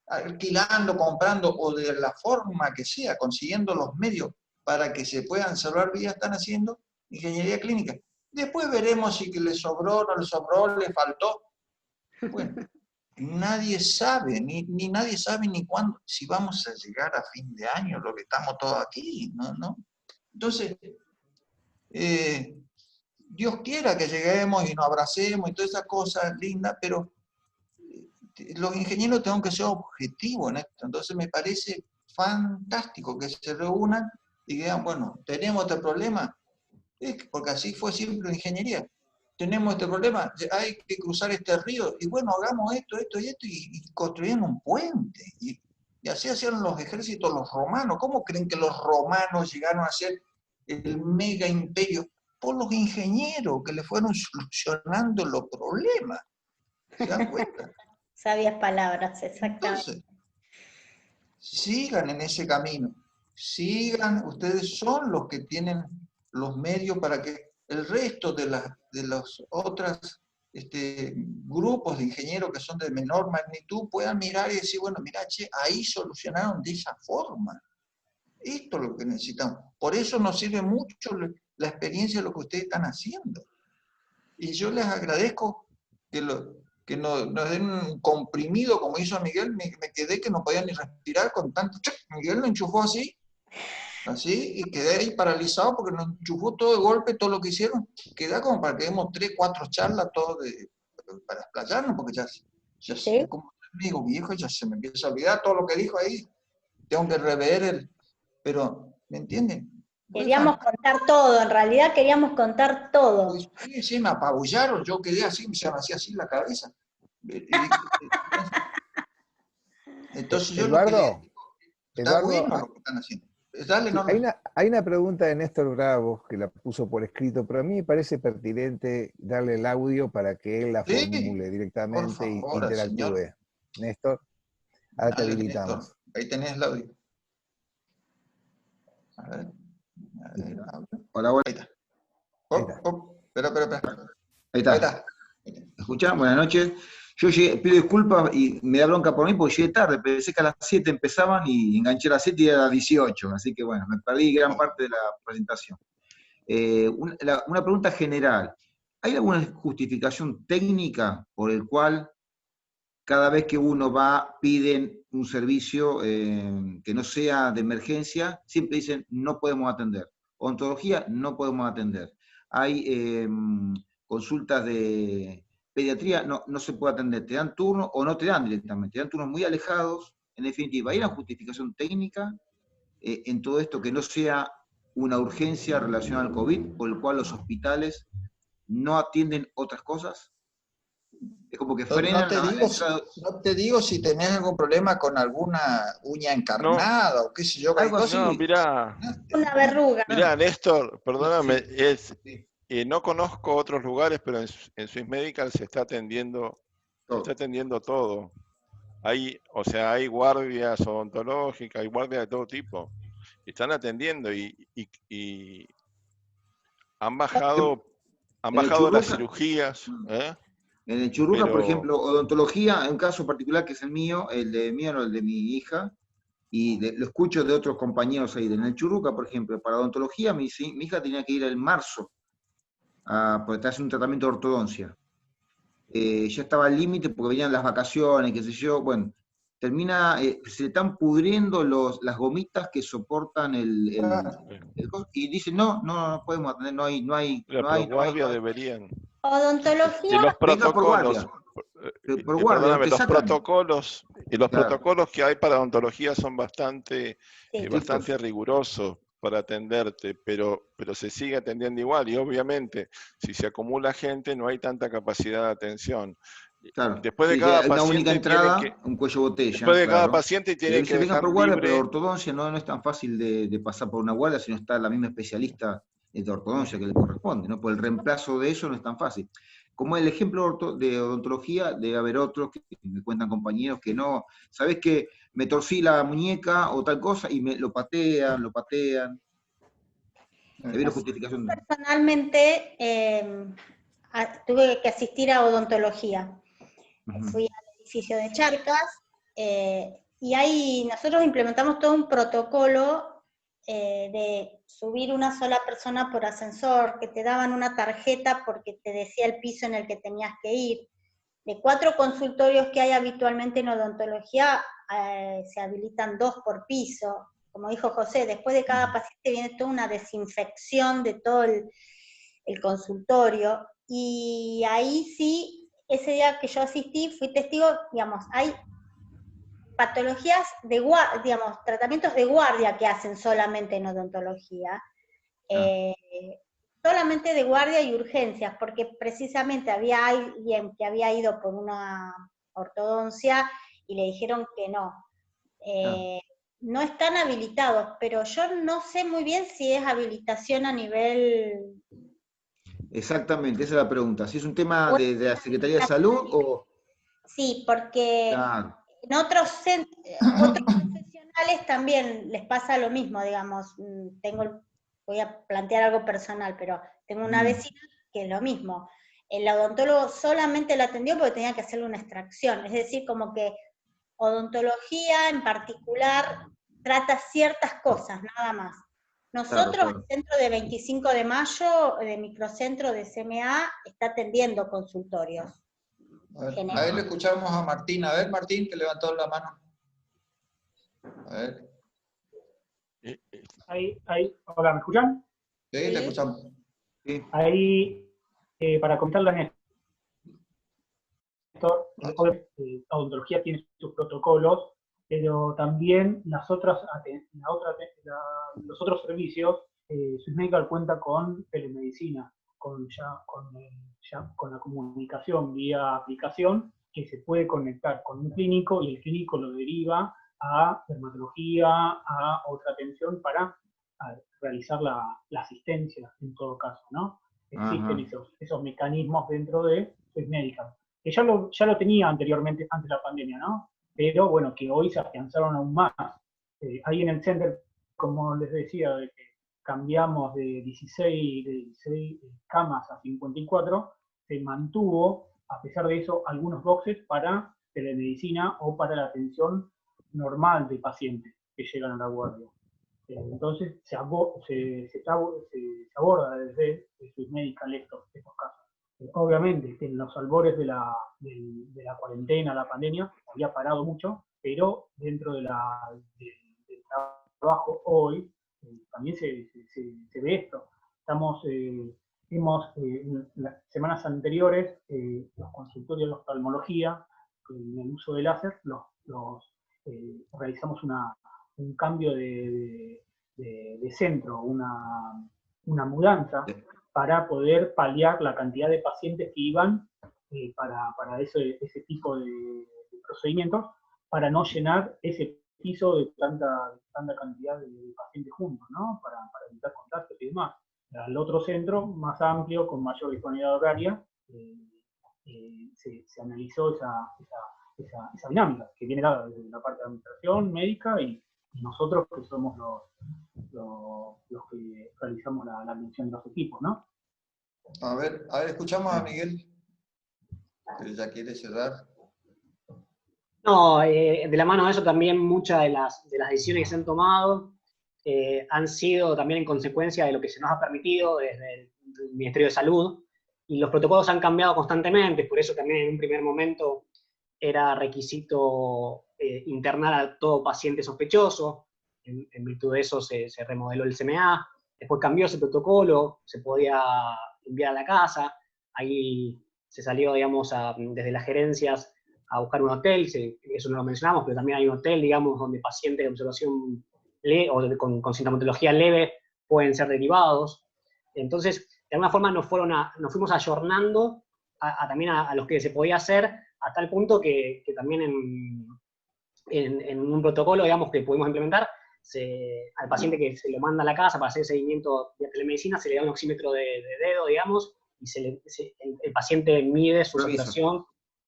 alquilando, comprando, o de la forma que sea, consiguiendo los medios para que se puedan salvar vidas, están haciendo ingeniería clínica. Después veremos si le sobró, no le sobró, le faltó. Bueno, nadie sabe, ni nadie sabe ni cuándo, si vamos a llegar a fin de año, lo que estamos todos aquí, ¿no? Entonces, Dios quiera que lleguemos y nos abracemos y todas esas cosas lindas, pero los ingenieros tenemos que ser objetivos en esto. Entonces me parece fantástico que se reúnan y digan, bueno, tenemos este problema, porque así fue siempre la ingeniería. Tenemos este problema, hay que cruzar este río, y bueno, hagamos esto, y construyeron un puente. Y así hacían los ejércitos, los romanos. ¿Cómo creen que los romanos llegaron a ser el mega imperio? Por los ingenieros que le fueron solucionando los problemas. ¿Se dan cuenta? Sabias palabras, exactamente. Entonces, sigan en ese camino. Sigan, ustedes son los que tienen los medios para que el resto de los otros grupos de ingenieros que son de menor magnitud puedan mirar y decir, bueno, mira, che, ahí solucionaron de esa forma. Esto es lo que necesitamos. Por eso nos sirve mucho la experiencia de lo que ustedes están haciendo. Y yo les agradezco que nos den un comprimido, como hizo Miguel. Me quedé que no podía ni respirar con tanto. Miguel lo enchufó así, y quedé ahí paralizado porque nos enchufó todo de golpe, todo lo que hicieron. Queda como para que demos 3, 4 charlas para explayarnos, porque ya ¿sí? Como amigo viejo, ya se me empieza a olvidar todo lo que dijo ahí. Tengo que rever pero, ¿me entienden? Queríamos contar todo, en realidad queríamos contar todo. Sí, me apabullaron, yo quedé así, se me hacía así la cabeza. Entonces yo Eduardo, está bueno lo que están haciendo. Dale, sí, hay una pregunta de Néstor Bravo que la puso por escrito, pero a mí me parece pertinente darle el audio para que él la formule directamente y interactúe. Señor. Néstor, ahora te habilitamos. Néstor, ahí tenés el audio. A ver. Hola, hola. Ahí está. Espera. Ahí está. ¿Escuchan? Buenas noches. Yo pido disculpas y me da bronca por mí porque llegué tarde. Pensé que a las 7 empezaban y enganché a las 7 y era a las 18. Así que bueno, me perdí gran parte de la presentación. Una pregunta general. ¿hay alguna justificación técnica por el cual cada vez que uno va, piden un servicio que no sea de emergencia, siempre dicen no podemos atender? Odontología, no podemos atender. Hay consultas de pediatría, no se puede atender. Te dan turno o no te dan directamente. Te dan turnos muy alejados. En definitiva, ¿hay una justificación técnica en todo esto que no sea una urgencia relacionada al COVID, por el cual los hospitales no atienden otras cosas? Es como que frenan no te digo si tenés algún problema con alguna uña encarnada o qué sé yo. Algo así. No, mirá. Una verruga. Mirá, Néstor, perdóname, Sí. no conozco otros lugares, pero en Swiss Medical se está atendiendo todo. Hay guardias odontológicas, hay guardias de todo tipo. Están atendiendo y han bajado las cirugías. En el Churruca, Pero, por ejemplo, odontología, en un caso particular que es el mío, el de mi hija, y lo escucho de otros compañeros ahí. En el Churruca, por ejemplo, para odontología, mi hija tenía que ir en marzo, porque hace un tratamiento de ortodoncia. Ya estaba al límite porque venían las vacaciones, qué sé yo. Bueno, termina, se le están pudriendo las gomitas que soportan y dicen, no podemos atender, no hay guardia deberían. Odontología. Y los protocolos. Perdóname, los protocolos protocolos que hay para odontología son bastante rigurosos para atenderte, pero se sigue atendiendo igual, y obviamente si se acumula gente no hay tanta capacidad de atención. Claro. Después de cada paciente, una única entrada, un cuello botella. Después de cada paciente tiene que dejar por guardia, libre. Pero ortodoncia no es tan fácil de pasar por una guardia, sino está la misma especialista de ortodoncia que le corresponde, ¿no? Por el reemplazo de eso no es tan fácil. Como el ejemplo de odontología, debe haber otros que me cuentan compañeros que no, ¿sabés qué? Me torcí la muñeca o tal cosa y lo patean. Debe justificación. Personalmente tuve que asistir a odontología. Fui al edificio de Charcas y ahí nosotros implementamos todo un protocolo de subir una sola persona por ascensor, que te daban una tarjeta porque te decía el piso en el que tenías que ir. De 4 consultorios que hay habitualmente en odontología, se habilitan 2 por piso. Como dijo José, después de cada paciente viene toda una desinfección de todo el consultorio, y ahí sí, ese día que yo asistí, fui testigo, digamos, hay patologías tratamientos de guardia que hacen solamente en odontología, solamente de guardia y urgencias, porque precisamente había alguien que había ido por una ortodoncia y le dijeron que no. No están habilitados, pero yo no sé muy bien si es habilitación a nivel... Exactamente, esa es la pregunta. ¿Si es un tema de la Secretaría de Salud o...? Sí, porque en otros profesionales también les pasa lo mismo, digamos. Voy a plantear algo personal, pero tengo una vecina que es lo mismo. El odontólogo solamente la atendió porque tenía que hacerle una extracción. Es decir, como que odontología en particular trata ciertas cosas, nada más. Nosotros, el centro de 25 de mayo, de microcentro de CMA, está atendiendo consultorios. A ver, le escuchamos a Martín. A ver, Martín, que levantó la mano. A ver. Hola, ¿me escuchan? Sí, te escuchamos. Sí. Ahí, para comentarle a Néstor, odontología tiene sus protocolos, pero también los otros servicios, Swiss Medical cuenta con telemedicina, con la comunicación vía aplicación, que se puede conectar con un clínico y el clínico lo deriva a dermatología, a otra atención para realizar la asistencia en todo caso, ¿no? Existen esos mecanismos dentro de Swiss Medical, que ya lo tenía anteriormente, antes de la pandemia, ¿no? Pero bueno, que hoy se afianzaron aún más. Ahí en el center, como les decía, de que cambiamos de 16 camas a 54, se mantuvo, a pesar de eso, algunos boxes para telemedicina o para la atención normal de pacientes que llegan a la guardia. Entonces se aborda desde Swiss Medical estos casos. Obviamente, en los albores de la cuarentena, la pandemia, había parado mucho, pero dentro del trabajo hoy también se ve esto. En las semanas anteriores, los consultorios de oftalmología, en el uso del láser, realizamos un cambio de centro, una mudanza, para poder paliar la cantidad de pacientes que iban para ese tipo de procedimientos, para no llenar ese piso de tanta cantidad de pacientes juntos, ¿no? Para evitar contagios y demás. Al otro centro, más amplio, con mayor disponibilidad horaria, se analizó esa dinámica, que viene dada desde la parte de administración médica y nosotros que somos los que realizamos la atención de los equipos, ¿no? A ver, escuchamos a Miguel, que ya quiere cerrar. No, de la mano de eso también muchas de las decisiones que se han tomado han sido también en consecuencia de lo que se nos ha permitido desde el Ministerio de Salud, y los protocolos han cambiado constantemente, por eso también en un primer momento era requisito internar a todo paciente sospechoso. En virtud de eso se remodeló el CMA, después cambió ese protocolo, se podía enviar a la casa, ahí se salió, digamos, desde las gerencias a buscar un hotel, eso no lo mencionamos, pero también hay un hotel, digamos, donde pacientes de observación leve o con sintomatología leve pueden ser derivados. Entonces, de alguna forma nos fuimos ayornando también a los que se podía hacer, a tal punto que también en un protocolo, digamos, que pudimos implementar, al paciente que se lo manda a la casa para hacer seguimiento de telemedicina, se le da un oxímetro de dedo, digamos, y el paciente mide su saturación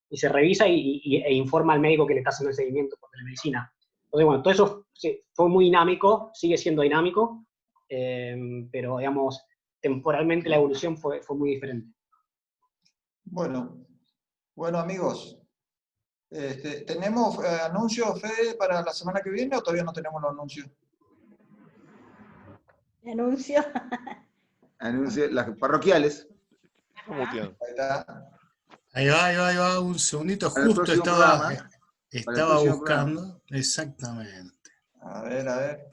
y se revisa e informa al médico que le está haciendo el seguimiento por telemedicina. Entonces, bueno, todo eso fue muy dinámico, sigue siendo dinámico, pero, digamos, temporalmente la evolución fue muy diferente. Bueno, amigos, ¿tenemos anuncios, Fede, para la semana que viene o todavía no tenemos los anuncios? ¿Anuncios? Anuncios, las parroquiales. Ahí va, un segundito, justo estaba buscando. Programa. Exactamente. A ver.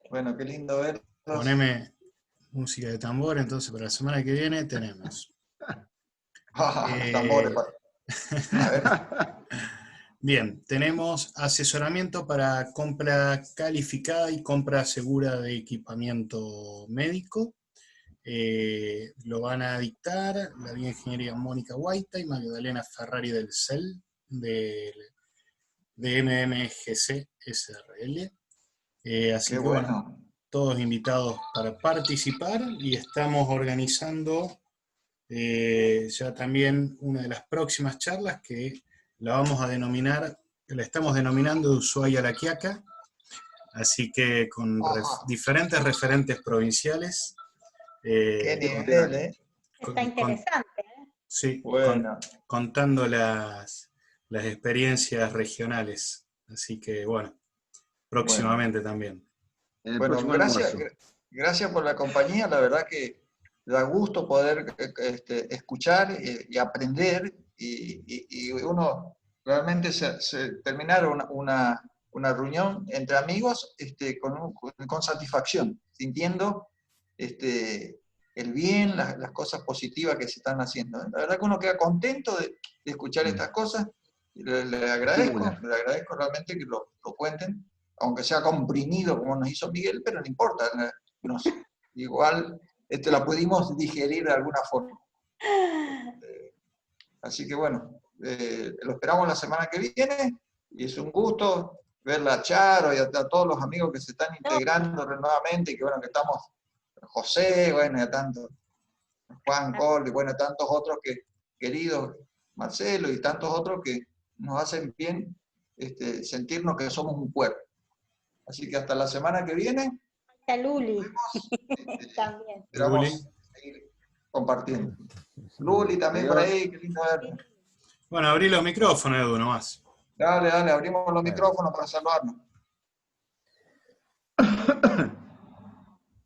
Bueno, qué lindo verlos. Poneme música de tambor, entonces para la semana que viene tenemos. Tambores. A ver. Bien, tenemos asesoramiento para compra calificada y compra segura de equipamiento médico. Lo van a dictar la bioingeniería Mónica Guaita y Magdalena Ferrari del CEL de MMGC SRL. Así que bueno, todos invitados para participar, y estamos organizando ya también una de las próximas charlas que la estamos denominando de Ushuaia a La Quiaca, así que con diferentes referentes provinciales. Qué nivel, Está interesante. Sí, bueno. Contando las experiencias regionales, así que bueno, próximamente también. Bueno, gracias por la compañía, la verdad que da gusto poder escuchar y aprender, y uno realmente terminar una reunión entre amigos con satisfacción, sintiendo el bien, las cosas positivas que se están haciendo. La verdad que uno queda contento de escuchar estas cosas, y le agradezco realmente que lo cuenten, aunque sea comprimido como nos hizo Miguel, pero no importa, igual la pudimos digerir de alguna forma. Así que bueno, lo esperamos la semana que viene, y es un gusto verla a Charo y a todos los amigos que se están integrando nuevamente, y que bueno, que estamos, José, bueno, y a tantos, Juan Col, y bueno, tantos otros queridos, Marcelo, y tantos otros que nos hacen bien sentirnos que somos un cuerpo. Así que hasta la semana que viene. Hasta Luli. También. Esperamos seguir compartiendo. Luli también por ahí, qué lindo verlo. Bueno, abrí los micrófonos, Edu, nomás. Dale, abrimos los micrófonos para saludarnos.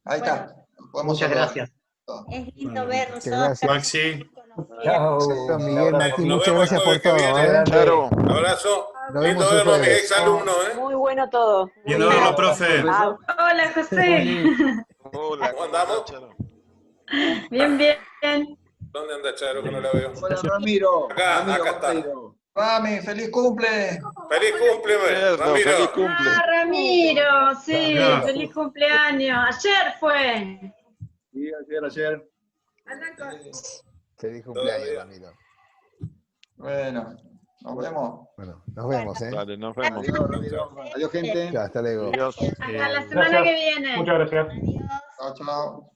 Ahí está. Muchas gracias. Es lindo verlos. Maxi. Chao, Miguel, Martín, Nos muchas vemos gracias por el jueves que todo. viene. Charo. Abrazo. Nos Lindo vemos el verlo, mis jueves. exalumnos, Muy bueno todo. Lindo verlo, profe. Hola, José. Hola, ¿Cómo andamos? Charo? Bien, bien. ¿Dónde anda Charo que no la veo? Hola, Ramiro. Acá, Ramiro acá está. Monteiro. Rami, feliz cumple. ¡Feliz cumple, Cierto, Ramiro! feliz cumple. Ah, Ramiro, sí, Ah. feliz cumpleaños. Ayer fue. Sí, ayer. Feliz cumpleaños, Ramiro. Bueno, nos vemos. Bueno, nos vemos, ¿eh? Dale, nos vemos. Adiós, Ramiro. Adiós, gente. Chao, hasta luego. Adiós. Hasta la semana Gracias. que viene. Muchas gracias. Adiós. Chao, chao.